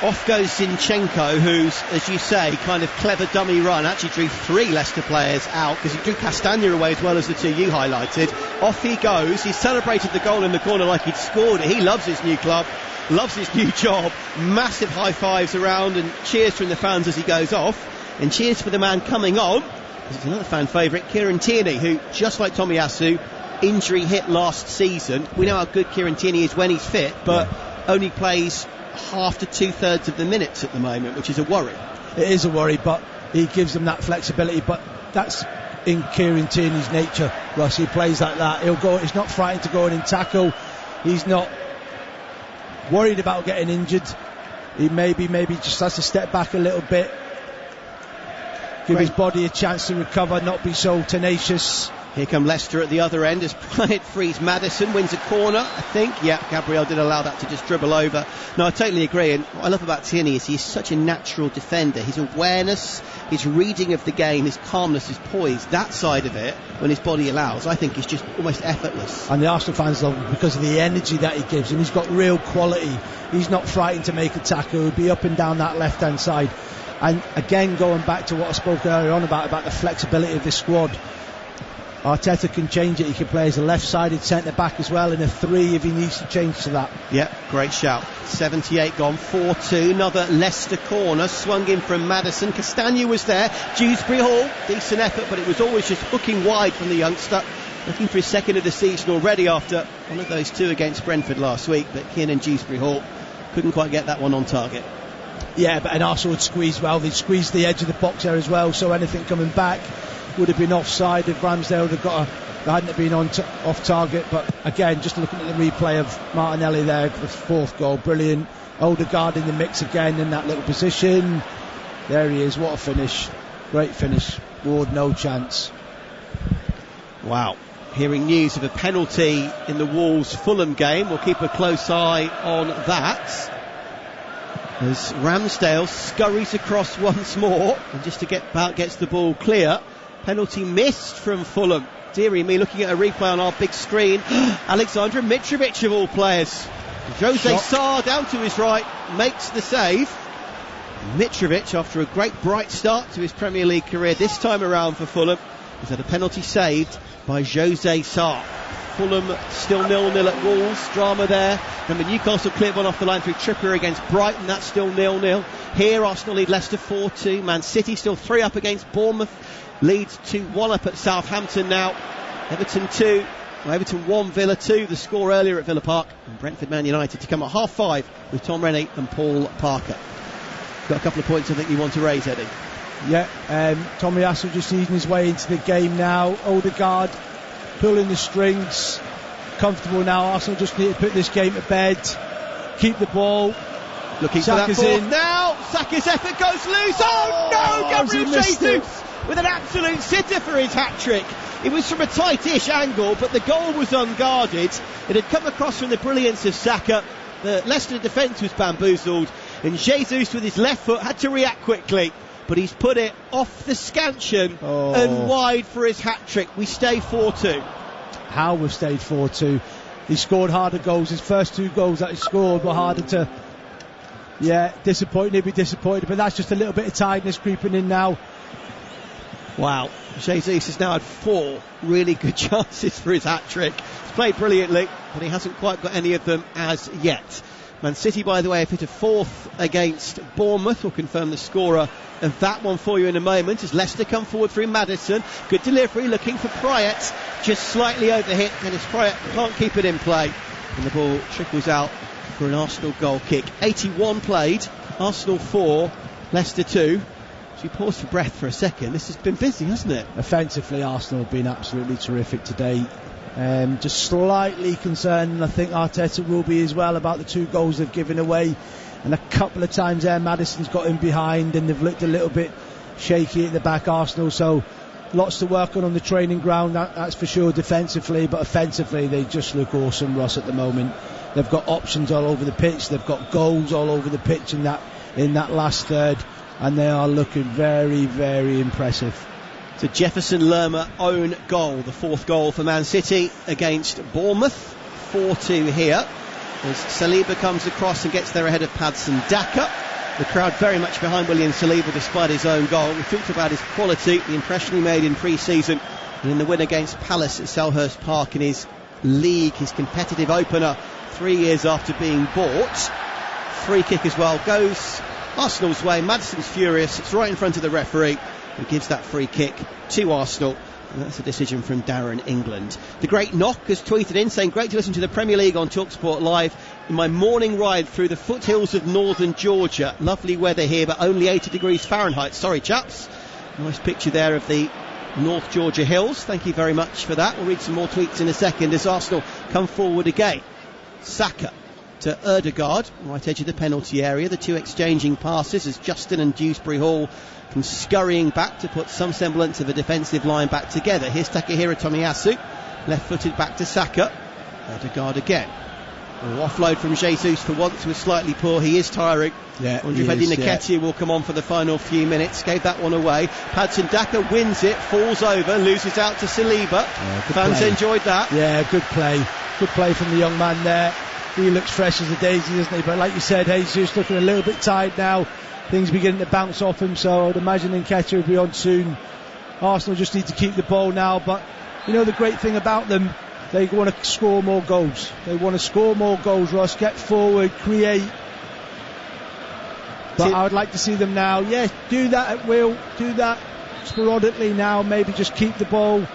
Off goes Zinchenko, who's, as you say, kind of clever dummy run. Actually drew 3 Leicester players out because he drew Castagna away as well as the 2 you highlighted. Off he goes. He celebrated the goal in the corner like he'd scored it. He loves his new club, loves his new job. Massive high fives around and cheers from the fans as he goes off. And cheers for the man coming on. This is another fan favourite, Kieran Tierney, who, just like Tomiyasu, injury hit last season. We know how good Kieran Tierney is when he's fit, but only plays half to 2/3 of the minutes at the moment, which is a worry. It is a worry, but he gives them that flexibility. But that's in Kieran Tierney's nature, Russ. He plays like that. He's not frightened to go in and tackle. He's not worried about getting injured. He maybe just has to step back a little bit, give his body a chance to recover, not be so tenacious. Here come Leicester at the other end as Bryant frees Maddison, wins a corner, I think. Yeah, Gabriel did allow that to just dribble over. No, I totally agree, and what I love about Tierney is he's such a natural defender. His awareness, his reading of the game, his calmness, his poise, that side of it, when his body allows, I think is just almost effortless. And the Arsenal fans love him because of the energy that he gives, and he's got real quality. He's not frightened to make a tackle. He'll be up and down that left-hand side. And again, going back to what I spoke earlier on about the flexibility of this squad, Arteta can change it. He can play as a left-sided centre-back as well in a 3 if he needs to change to that. Yeah, great shout. 78 gone, 4-2. Another Leicester corner, swung in from Maddison. Castagna was there. Dewsbury-Hall, decent effort, but it was always just hooking wide from the youngster. Looking for his second of the season already after one of those 2 against Brentford last week, but Kieran Dewsbury-Hall couldn't quite get that one on target. Yeah, but and Arsenal would squeeze well. They'd squeeze the edge of the box there as well, so anything coming back would have been offside if Ramsdale hadn't been off target. But again, just looking at the replay of Martinelli there, the 4th goal, brilliant. Odegaard in the mix again in that little position. There he is, what a finish. Great finish. Ward, no chance. Wow. Hearing news of a penalty in the Wolves-Fulham game. We'll keep a close eye on that as Ramsdale scurries across once more and just to gets the ball clear. Penalty missed from Fulham. Deary me, looking at a replay on our big screen. Aleksandr Mitrovic of all players. Jose Sarr down to his right makes the save. Mitrovic, after a great bright start to his Premier League career this time around for Fulham, has had a penalty saved by Jose Sarr. Fulham still 0-0 at Wolves. Drama there. Remember, Newcastle cleared one off the line through Trippier against Brighton. That's still 0-0. Here Arsenal lead Leicester 4-2. Man City still 3 up against Bournemouth. Leeds 2-1 up at Southampton now. Everton 2. Everton 1, Villa 2. The score earlier at Villa Park. And Brentford Man United to come at 5:30 with Tom Rennie and Paul Parker. Got a couple of points I think you want to raise, Eddie. Yeah, Tomiyasu just easing his way into the game now. Odegaard pulling the strings. Comfortable now. Arsenal just need to put this game to bed. Keep the ball. Looking for that ball in. Now Saka's effort goes loose. Oh no! Gabriel Jesus with an absolute sitter for his hat-trick. It was from a tight-ish angle, but the goal was unguarded. It had come across from the brilliance of Saka. The Leicester defence was bamboozled, and Jesus with his left foot had to react quickly, but he's put it off the scansion and wide for his hat-trick. We stay 4-2. How we've stayed 4-2. He scored harder goals. His first 2 goals that he scored were harder to... Yeah, disappointing. He'd be disappointed, but that's just a little bit of tiredness creeping in now. Wow, Jesus has now had 4 really good chances for his hat-trick. He's played brilliantly, but he hasn't quite got any of them as yet. Man City, by the way, have hit a 4th against Bournemouth. We'll confirm the scorer of that one for you in a moment as Leicester come forward through Maddison. Good delivery, looking for Pryatt, just slightly overhit, and as Pryatt can't keep it in play, and the ball trickles out for an Arsenal goal kick. 81 played, Arsenal 4, Leicester 2. You pause for breath for a second. This has been busy, hasn't it? Offensively, Arsenal have been absolutely terrific today. Just slightly concerned, and I think Arteta will be as well, about the 2 goals they've given away. And a couple of times there, Maddison's got in behind, and they've looked a little bit shaky at the back, Arsenal. So lots to work on the training ground, that's for sure, defensively. But offensively, they just look awesome, Ross, at the moment. They've got options all over the pitch. They've got goals all over the pitch in that last third. And they are looking very, very impressive. It's a Jefferson Lerma own goal, the 4th goal for Man City against Bournemouth. 4-2 here as Saliba comes across and gets there ahead of Padson Daka. The crowd very much behind William Saliba despite his own goal. We talked about his quality, the impression he made in pre-season and in the win against Palace at Selhurst Park in his league, his competitive opener 3 years after being bought. Free kick as well goes Arsenal's way. Maddison's furious. It's right in front of the referee who gives that free kick to Arsenal. And that's a decision from Darren England. The Great Knock has tweeted in saying, great to listen to the Premier League on TalkSport Live. my morning ride through the foothills of northern Georgia. Lovely weather here, but only 80 degrees Fahrenheit. Sorry, chaps. Nice picture there of the North Georgia hills. Thank you very much for that. We'll read some more tweets in a second as Arsenal come forward again. Saka to Ødegaard, right edge of the penalty area. The two exchanging passes as Justin and Dewsbury-Hall come scurrying back to put some semblance of a defensive line back together. Here's Takehiro Tomiyasu, left-footed back to Saka. Ødegaard again. Offload from Jesus for once was slightly poor. He is tiring. Andre Nketiah will come on for the final few minutes. Gave that one away. Patson Daka wins it, falls over, loses out to Saliba. Fans enjoyed that. Yeah, good play. Good play from the young man there. He looks fresh as a daisy, doesn't he? But like you said, Jesus looking a little bit tired now. Things beginning to bounce off him, so I'd imagine Nketiah will be on soon. Arsenal just need to keep the ball now, but you know the great thing about them, they want to score more goals. They want to score more goals, Ross. Get forward, create. But I would like to see them now, do that at will, do that sporadically now, maybe just keep the ball.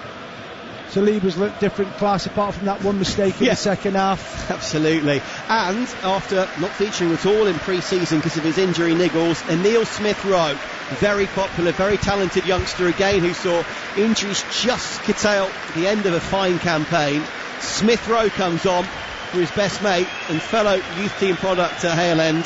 Saliba's looked different class apart from that one mistake in the second half. Absolutely. And after not featuring at all in pre-season because of his injury niggles, Emile Smith-Rowe, very popular, very talented youngster again who saw injuries just curtail the end of a fine campaign. Smith-Rowe comes on for his best mate and fellow youth team product at Hale End,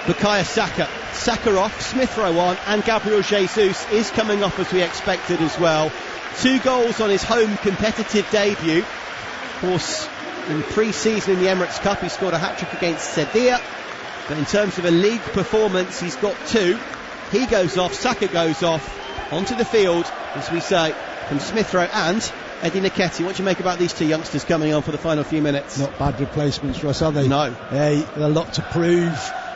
Bukayo Saka. Saka off, Smith-Rowe on, and Gabriel Jesus is coming off as we expected as well. 2 goals on his home competitive debut. Of course, in pre-season in the Emirates Cup he scored a hat-trick against Sevilla, but in terms of a league performance he's got 2. He goes off, Saka goes off, onto the field, as we say, from Smith-Rowe and Eddie Nketiah. What do you make about these 2 youngsters coming on for the final few minutes? Not bad replacements, Ross, are they? No. A lot to prove.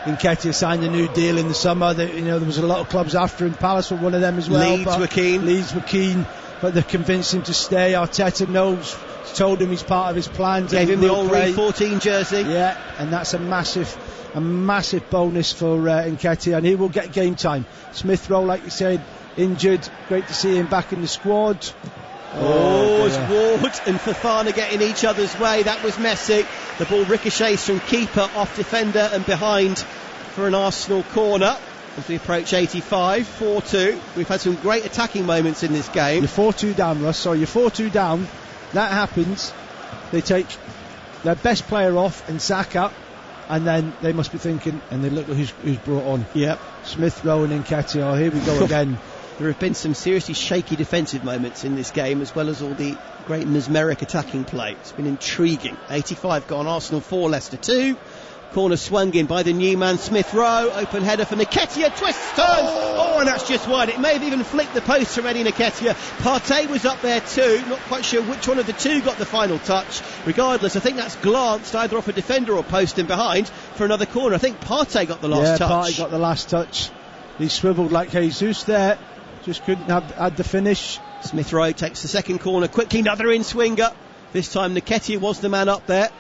Nketiah signed a new deal in the summer. There was a lot of clubs after him. Palace were one of them as well. Leeds were keen. But they convinced him to stay. Arteta knows, told him he's part of his plan. Gave him the old Red 14 jersey. Yeah, and that's a massive bonus for Nketiah, and he will get game time. Smith-Rowe, like you said, injured. Great to see him back in the squad. As Ward and Fofana getting each other's way. That was messy. The ball ricochets from keeper, off defender and behind for an Arsenal corner. As we approach 85, 4-2. We've had some great attacking moments in this game. You're 4-2 down, Russ. So you're 4-2 down. That happens. They take their best player off and Saka, and then they must be thinking, and they look at who's brought on. Yep. Smith-Rowe and Nketiah. Here we go again. There have been some seriously shaky defensive moments in this game, as well as all the great mesmeric attacking play. It's been intriguing. 85 gone, Arsenal 4, Leicester 2. Corner swung in by the new man Smith-Rowe. Open header for Nketiah. Twists, turns. And that's just wide. It may have even flicked the post from Eddie Nketiah. Partey was up there too. Not quite sure which one of the 2 got the final touch. Regardless, I think that's glanced either off a defender or post and behind for another corner. I think Partey got the last touch. Partey got the last touch. He swiveled like Jesus there. Just couldn't add the finish. Smith-Rowe takes the second corner quickly. Another in-swinger. This time Nketiah was the man up there.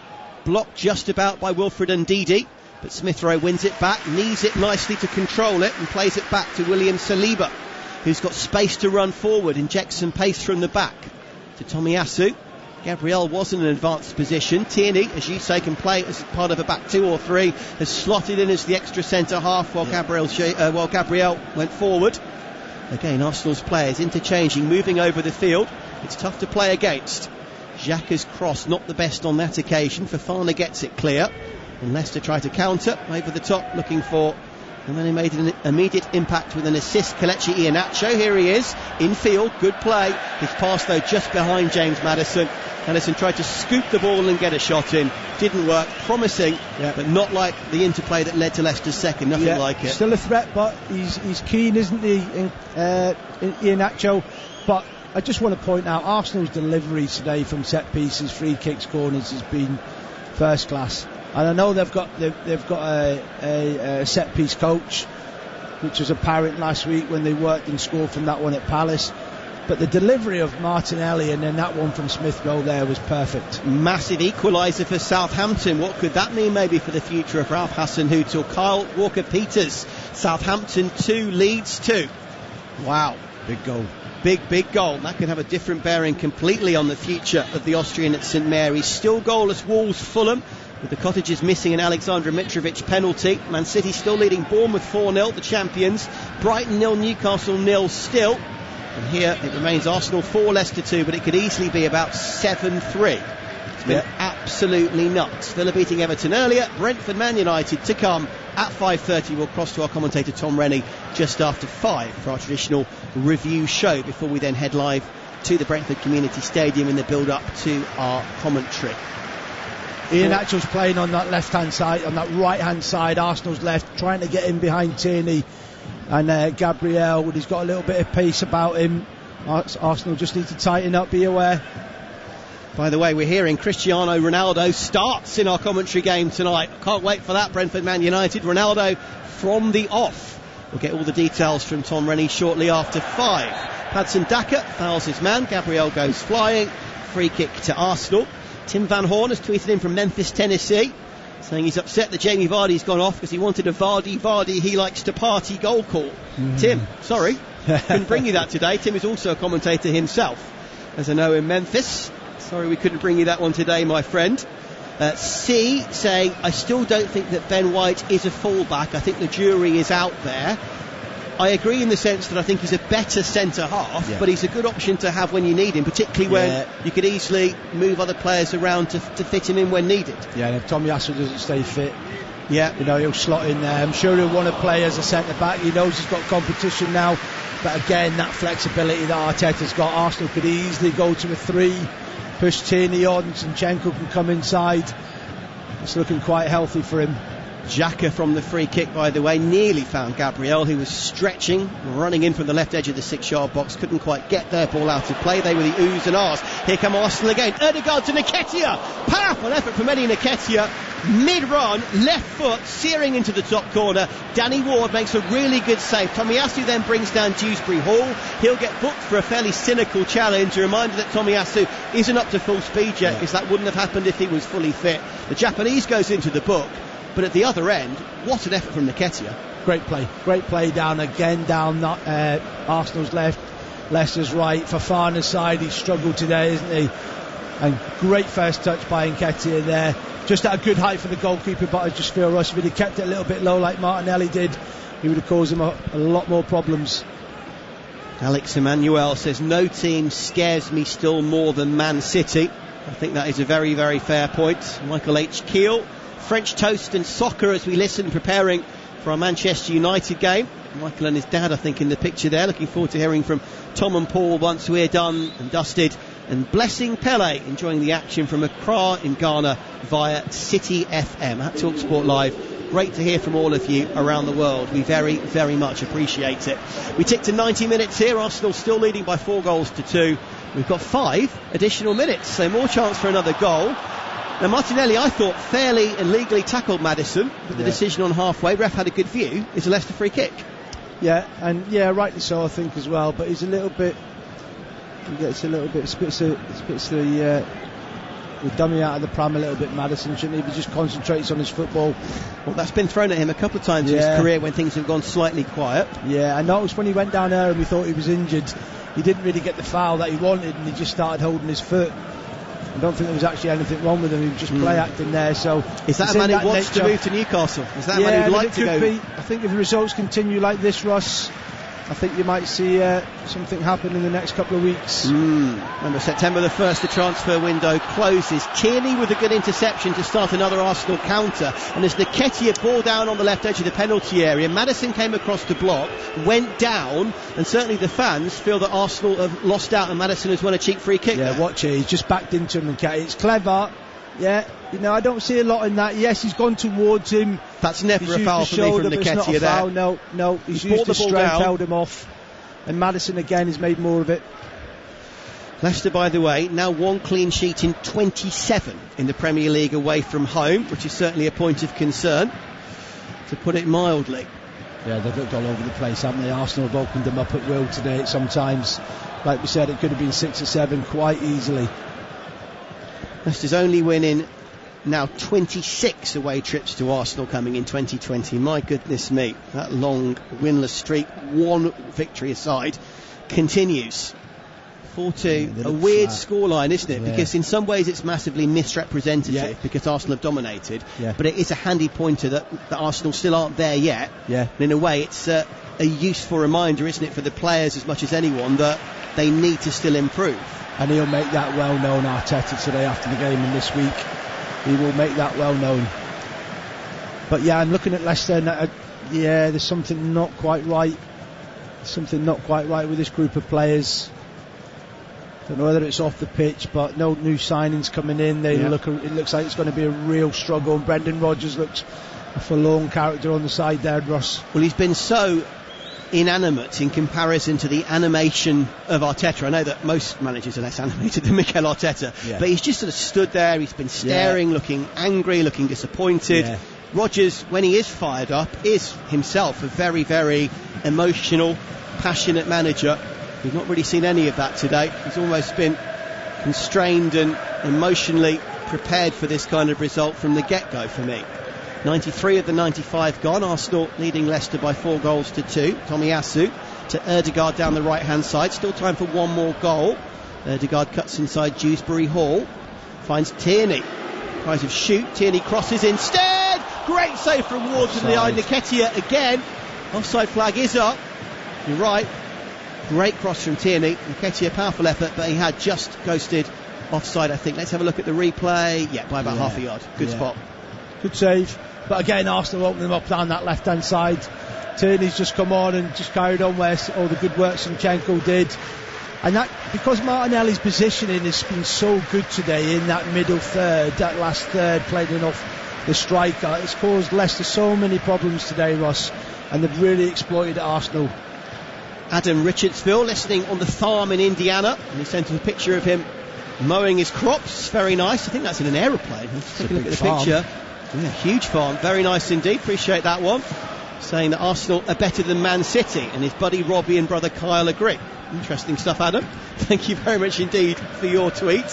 Blocked just about by Wilfred Ndidi, but Smith-Rowe wins it back, knees it nicely to control it and plays it back to William Saliba, who's got space to run forward, injects some pace from the back to Tomiyasu. Gabriel was in an advanced position. Tierney, as you say, can play as part of a back 2 or 3, has slotted in as the extra centre half while Gabriel went forward. Again, Arsenal's players interchanging, moving over the field. It's tough to play against. Xhaka's cross not the best on that occasion. Fofana gets it clear, and Leicester try to counter over the top, looking for, and then he made an immediate impact with an assist. Kelechi Iheanacho, here he is, infield, good play. His pass though just behind James Maddison. Maddison tried to scoop the ball and get a shot in, didn't work. Promising, but not like the interplay that led to Leicester's second. Nothing like it. Still a threat, but he's keen, isn't he, in Iheanacho? But I just want to point out Arsenal's delivery today from set pieces, free kicks, corners has been first class. And I know they've got a set piece coach, which was apparent last week when they worked and scored from that one at Palace. But the delivery of Martinelli and then that one from Smith-Rowe there was perfect. Massive equaliser for Southampton. What could that mean maybe for the future of Ralph Hasenhüttl? Kyle Walker-Peters. Southampton 2, Leeds 2. Wow. Big goal. Big goal. That could have a different bearing completely on the future of the Austrian at St Mary's. Still goalless Wolves, Fulham With the Cottagers missing an Aleksandr Mitrovic penalty. Man City still leading Bournemouth 4-0, the champions. Brighton 0, Newcastle 0 still. And here it remains Arsenal 4, Leicester 2, but it could easily be about 7-3. It's been absolutely nuts. Villa beating Everton earlier. Brentford Man United to come at 5:30. We'll cross to our commentator Tom Rennie just after 5 for our traditional review show before we then head live to the Brentford Community Stadium in the build-up to our commentary. Ian Atchell's playing on that left-hand side, on that right-hand side, Arsenal's left, trying to get in behind Tierney and Gabriel. He's got a little bit of pace about him. Arsenal just need to tighten up, be aware. By the way, we're hearing Cristiano Ronaldo starts in our commentary game tonight. Can't wait for that, Brentford Man United. Ronaldo from the off. We'll get all the details from Tom Rennie shortly after 5. Hudson Daka fouls his man. Gabriel goes flying. Free kick to Arsenal. Tim Van Horn has tweeted in from Memphis, Tennessee, saying he's upset that Jamie Vardy's gone off because he wanted a Vardy he likes to party goal call. Tim, sorry, couldn't bring you that today. Tim is also a commentator himself, as I know, in Memphis. Sorry we couldn't bring you that one today, my friend. C saying, I still don't think that Ben White is a fullback. I think the jury is out there. I agree in the sense that I think he's a better centre-half, but he's a good option to have when you need him, particularly when you could easily move other players around to fit him in when needed. Yeah, and if Tomiyasu doesn't stay fit, he'll slot in there. I'm sure he'll want to play as a centre-back. He knows he's got competition now, but again, that flexibility that Arteta's got, Arsenal could easily go to a 3, push Tierney on, Zinchenko can come inside. It's looking quite healthy for him. Xhaka from the free kick, by the way, nearly found Gabriel, who was stretching, running in from the left edge of the 6-yard box, couldn't quite get their ball out of play. They were the oohs and ahs. Here come Arsenal again. Ødegaard to Nketiah. Powerful effort from Eddie Nketiah. Mid-run, left foot, searing into the top corner. Danny Ward makes a really good save. Tomiyasu then brings down Dewsbury-Hall. He'll get booked for a fairly cynical challenge. A reminder that Tomiyasu isn't up to full speed yet, because that wouldn't have happened if he was fully fit. The Japanese goes into the book. But at the other end, what an effort from Nketiah. Great play down Arsenal's left, Leicester's right. Fofana's side, he's struggled today, isn't he? And great first touch by Nketiah there, just at a good height for the goalkeeper, but I just feel Russ, if he'd kept it a little bit low like Martinelli did, he would have caused him a lot more problems. Alex Emmanuel says, no team scares me still more than Man City. I think that is a very, very fair point. Michael H. Keel, French toast and soccer as we listen, preparing for our Manchester United game. Michael and his dad, I think, in the picture there. Looking forward to hearing from Tom and Paul once we're done and dusted. And blessing Pele, enjoying the action from Accra in Ghana via City FM at TalkSport Live. Great to hear from all of you around the world. We very, very much appreciate it. We tick to 90 minutes here. Arsenal still leading by 4-2. We've got 5 additional minutes, so more chance for another goal. Now Martinelli, I thought, fairly and legally tackled Maddison, but the decision on halfway, ref had a good view, is a Leicester free kick. Yeah, and rightly so, I think, as well, but he's a little bit, he gets a little bit, spits the dummy out of the pram a little bit, Maddison, shouldn't he? He just concentrates on his football. Well, that's been thrown at him a couple of times in his career when things have gone slightly quiet. Yeah, I noticed when he went down there and we thought he was injured, he didn't really get the foul that he wanted, and he just started holding his foot. I don't think there was actually anything wrong with him. He was just play acting there. So is that a man who wants to move to Newcastle? Is that a man who'd like to go? I think if the results continue like this, Russ, I think you might see something happen in the next couple of weeks. Remember, September the 1st, the transfer window closes. Tierney with a good interception to start another Arsenal counter. And as Nketiah ball down on the left edge of the penalty area, Maddison came across the block, went down, and certainly the fans feel that Arsenal have lost out and Maddison has won a cheap free kick. Yeah, watch it. He's just backed into him. It's clever. Yeah, I don't see a lot in that. Yes, he's gone towards him. That's never a foul for me from Nketiah there. No, he's used his strength, held him off. And Maddison again has made more of it. Leicester, by the way, now 1 clean sheet in 27 in the Premier League away from home, which is certainly a point of concern, to put it mildly. Yeah, they've looked all over the place, haven't they? Arsenal have opened them up at will today. Sometimes, like we said, it could have been 6 or 7 quite easily. Leicester's only winning now 26 away trips to Arsenal coming in 2020. My goodness me, that long winless streak, 1 victory aside, continues. 4-2, a weird scoreline, isn't it? Because in some ways it's massively misrepresentative because Arsenal have dominated, but it is a handy pointer that Arsenal still aren't there yet. And in a way it's a useful reminder, isn't it, for the players as much as anyone, that they need to still improve. And he'll make that well known, Arteta, today after the game and this week. He will make that well known. But yeah, I'm looking at Leicester and there's something not quite right. Something not quite right with this group of players. Don't know whether it's off the pitch, but no new signings coming in. It looks like it's going to be a real struggle. And Brendan Rodgers looks a forlorn character on the side there, Ross. Well, he's been so inanimate in comparison to the animation of Arteta. I know that most managers are less animated than Mikel Arteta, but he's just sort of stood there. He's been staring, looking angry, looking disappointed. Rodgers, when he is fired up, is himself a very, very emotional, passionate manager. We've not really seen any of that today. He's almost been constrained and emotionally prepared for this kind of result from the get-go for me. 93 of the 95 gone. Arsenal leading Leicester by 4-2. Tomiyasu to Ødegaard down the right-hand side. Still time for one more goal. Ødegaard cuts inside Dewsbury-Hall. Finds Tierney. Tries of shoot. Tierney crosses instead. Great save from Ward to the eye. Nketiah again. Offside flag is up. You're right. Great cross from Tierney. Nketiah, powerful effort, but he had just ghosted offside, I think. Let's have a look at the replay. By about half a yard. Good spot. Good save. But again, Arsenal opening them up down that left-hand side. Tierney's just come on and just carried on where all the good work Zinchenko did. And that, because Martinelli's positioning has been so good today in that middle third, that last third, playing off the striker, it's caused Leicester so many problems today, Ross. And they've really exploited Arsenal. Adam Richardsville listening on the farm in Indiana, and he sent us a picture of him mowing his crops. Very nice. I think that's in an aeroplane. Let's take a look at the picture. Yeah, huge farm. Very nice indeed. Appreciate that one. Saying that Arsenal are better than Man City, and his buddy Robbie and brother Kyle agree. Interesting stuff, Adam. Thank you very much indeed for your tweet.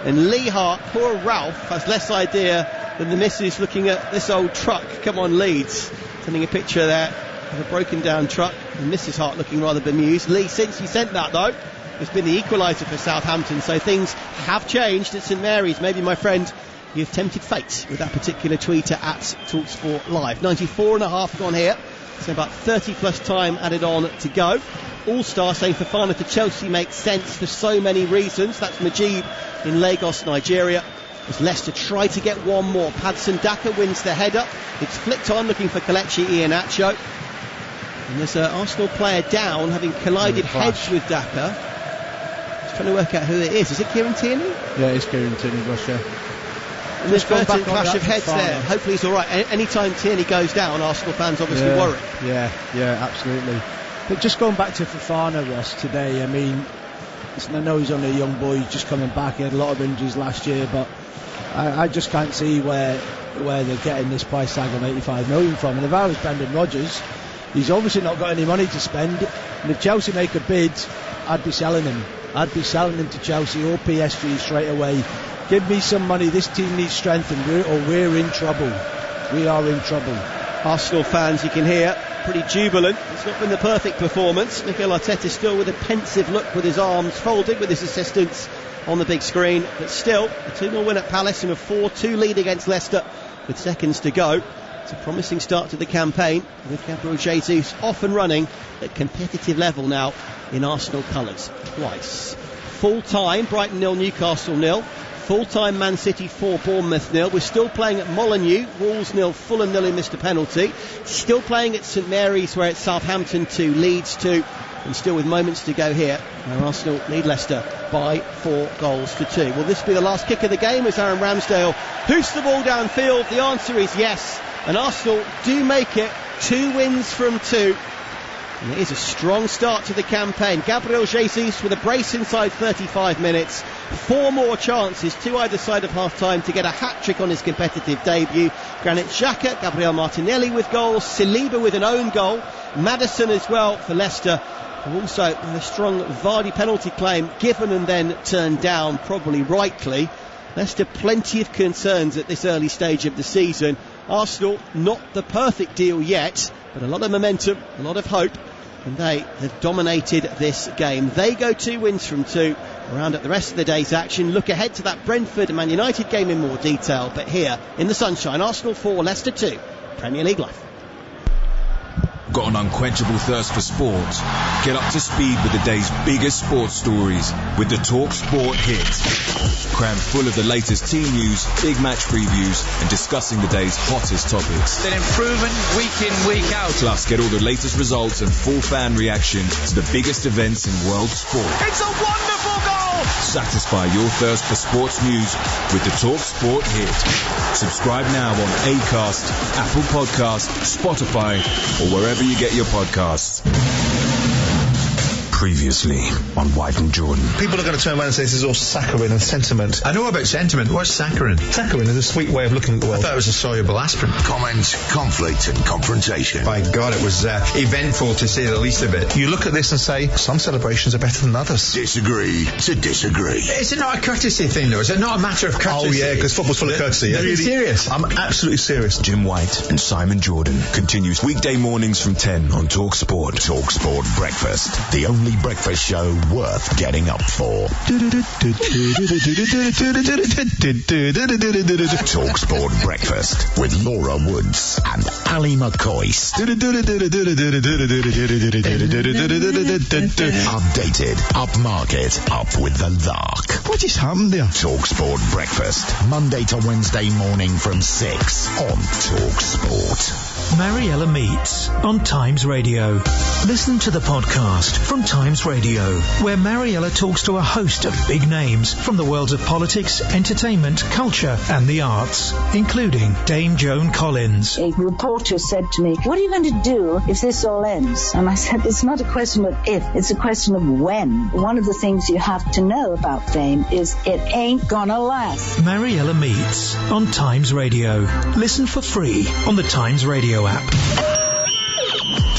And Lee Hart, poor Ralph, has less idea than the missus looking at this old truck. Come on, Leeds. Sending a picture there of a broken down truck, and Mrs. Hart looking rather bemused. Lee, since you sent that though, it's been the equaliser for Southampton, so things have changed at St Mary's. Maybe, my friend, you've tempted fate with that particular tweeter at TalkSport Live. 94.5 gone here, so about 30 plus time added on to go. All-Star saying Fofana to Chelsea makes sense for so many reasons. That's Majid in Lagos, Nigeria. As Leicester try to get one more. Padson Daka wins the header. It's flicked on, looking for Kelechi Iheanacho. And there's an Arsenal player down, having collided heads with Daka. Just trying to work out who it is. Is it Kieran Tierney? Yeah, it's Kieran Tierney, Russia. And there's a clash of heads there. Hopefully he's alright. Anytime Tierney goes down, Arsenal fans obviously worry. Yeah, absolutely. But just going back to Fofana, Ross, today, I mean, I know he's only a young boy, he's just coming back. He had a lot of injuries last year, but I just can't see where they're getting this price tag of 85 million from. And if I was Brendan Rodgers, he's obviously not got any money to spend. And if Chelsea make a bid, I'd be selling him. I'd be selling him to Chelsea or PSG straight away. Give me some money. This team needs strength, and we're in trouble. We are in trouble. Arsenal fans, you can hear, pretty jubilant. It's not been the perfect performance. Mikel Arteta still with a pensive look, with his arms folded, with his assistants on the big screen. But still, a 2-0 win at Palace and a 4-2 lead against Leicester with seconds to go. It's a promising start to the campaign, with Gabriel Jesus off and running at competitive level now in Arsenal colours twice. Full time, Brighton 0, Newcastle 0. Full time, Man City 4, Bournemouth 0. We're still playing at Molineux, Wolves 0, Fulham 0 who missed a penalty. Still playing at St Mary's, where it's Southampton 2, Leeds 2. And still with moments to go here, where Arsenal lead Leicester by 4-2. Will this be the last kick of the game as Aaron Ramsdale hoosts the ball downfield? The answer is yes. And Arsenal do make it 2 wins from 2. And it is a strong start to the campaign. Gabriel Jesus with a brace inside 35 minutes. 4 more chances, 2 either side of half-time, to get a hat-trick on his competitive debut. Granit Xhaka, Gabriel Martinelli with goals, Saliba with an own goal, Maddison as well for Leicester. And also a strong Vardy penalty claim given and then turned down, probably rightly. Leicester plenty of concerns at this early stage of the season. Arsenal not the perfect deal yet, but a lot of momentum, a lot of hope, and they have dominated this game. They go 2 wins from 2. round up the rest of the day's action, look ahead to that Brentford and Man United game in more detail. But here, in the sunshine, Arsenal 4, Leicester 2, Premier League Live. Got an unquenchable thirst for sport? Get up to speed with the day's biggest sports stories with the Talk Sport Hit. Crammed full of the latest team news, big match previews, and discussing the day's hottest topics. An improvement week in, week out. Plus, get all the latest results and full fan reaction to the biggest events in world sport. It's a wonderful goal! Satisfy your thirst for sports news with the Talk Sport Hit. Subscribe now on Acast, Apple Podcasts, Spotify, or wherever you get your podcasts. Previously on White and Jordan. People are going to turn around and say this is all saccharine and sentiment. I know about sentiment. What's saccharin? Saccharin is a sweet way of looking at the world. I thought it was a soluble aspirin. Comments, conflict and confrontation. By God, it was eventful to say the least of it. You look at this and say, some celebrations are better than others. Disagree to disagree. Is it not a courtesy thing, though? Is it not a matter of courtesy? Oh, yeah, because football's full of courtesy. Are you serious? I'm absolutely serious. Jim White and Simon Jordan continues weekday mornings from 10 on Talk Sport. Talk Sport Breakfast, the only breakfast show worth getting up for. Talk Sport Breakfast with Laura Woods and Ali McCoy. Updated, upmarket, up with the lark. What just happened there? Talk Sport Breakfast, Monday to Wednesday morning from 6 on Talk Sport. Mariella Meets on Times Radio. Listen to the podcast from Times Radio, where Mariella talks to a host of big names from the worlds of politics, entertainment, culture and the arts, including Dame Joan Collins. A reporter said to me, "What are you going to do if this all ends?" And I said, it's not a question of if, it's a question of when. One of the things you have to know about fame is it ain't gonna last. Mariella Meets on Times Radio. Listen for free on the Times Radio app.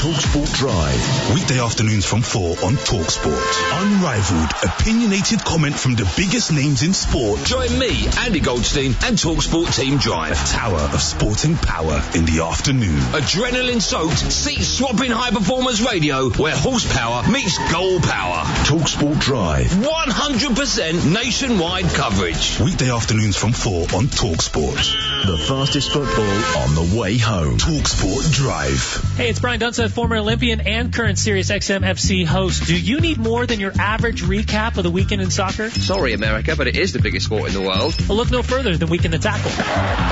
TalkSport Drive. Weekday afternoons from 4 on TalkSport. Unrivaled, opinionated comment from the biggest names in sport. Join me, Andy Goldstein, and TalkSport Team Drive. A tower of sporting power in the afternoon. Adrenaline-soaked, seat-swapping high-performance radio where horsepower meets goal power. TalkSport Drive. 100% nationwide coverage. Weekday afternoons from 4 on TalkSport. The fastest football on the way home. TalkSport Drive. Hey, it's Brian Dunseth, former Olympian and current SiriusXM FC host. Do you need more than your average recap of the weekend in soccer? Sorry, America, but it is the biggest sport in the world. Well, look no further than Week in the Tackle.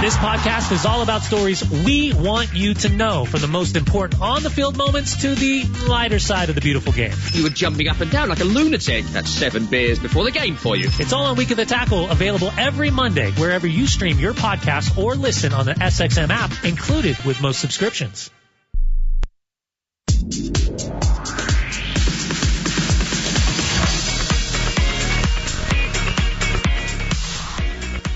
This podcast is all about stories we want you to know, from the most important on-the-field moments to the lighter side of the beautiful game. You were jumping up and down like a lunatic. That's 7 beers before the game for you. It's all on Week of the Tackle, available every Monday wherever you stream your podcast or listen on the SXM app, included with most subscriptions.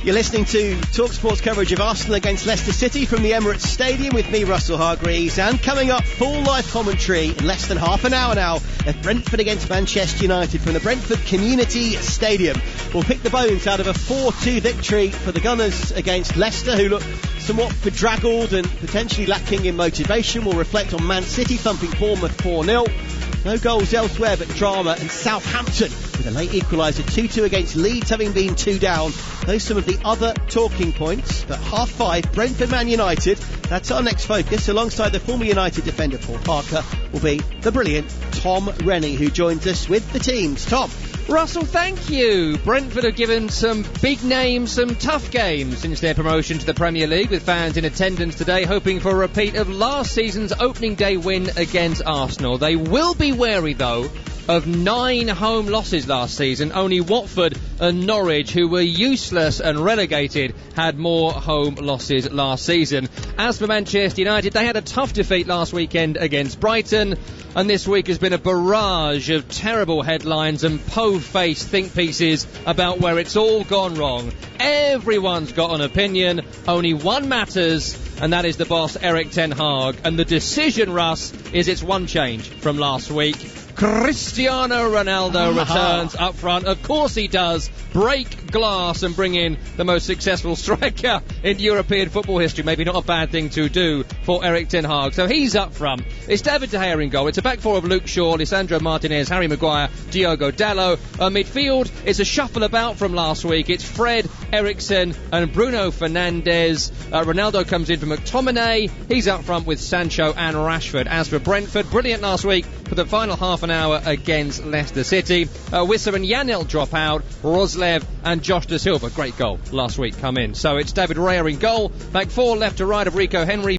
You're listening to TalkSport's coverage of Arsenal against Leicester City from the Emirates Stadium with me, Russell Hargreaves, and coming up, full live commentary in less than half an hour now of Brentford against Manchester United from the Brentford Community Stadium. We'll pick the bones out of a 4-2 victory for the Gunners against Leicester, who look somewhat bedraggled and potentially lacking in motivation. We'll reflect on Man City thumping Bournemouth 4-0. No goals elsewhere but drama, and Southampton with a late equaliser 2-2 against Leeds, having been 2 down. Those some of the other talking points. But 5:30, Brentford Man United. That's our next focus. Alongside the former United defender Paul Parker will be the brilliant Tom Rennie, who joins us with the teams. Tom. Russell, thank you. Brentford have given some big names some tough games since their promotion to the Premier League, with fans in attendance today hoping for a repeat of last season's opening day win against Arsenal. They will be wary, though, of 9 home losses last season. Only Watford and Norwich, who were useless and relegated, had more home losses last season. As for Manchester United, they had a tough defeat last weekend against Brighton, and this week has been a barrage of terrible headlines and po-faced think pieces about where it's all gone wrong. Everyone's got an opinion, only one matters, and that is the boss, Erik ten Hag. And the decision, Russ, is it's one change from last week. Cristiano Ronaldo returns up front. Of course he does. Break glass and bring in the most successful striker in European football history. Maybe not a bad thing to do for Eric Ten Hag. So he's up front. It's David De Gea in goal. It's a back four of Luke Shaw, Lisandro Martinez, Harry Maguire, Diogo Dalot. Midfield is a shuffle about from last week. It's Fred, Eriksen and Bruno Fernandes. Ronaldo comes in for McTominay. He's up front with Sancho and Rashford. As for Brentford, brilliant last week for the final half an hour against Leicester City. Wissa and Yanel drop out. Roslev and Josh Da Silva, great goal last week, come in. So it's David Raya in goal. Back four left to right of Rico Henry.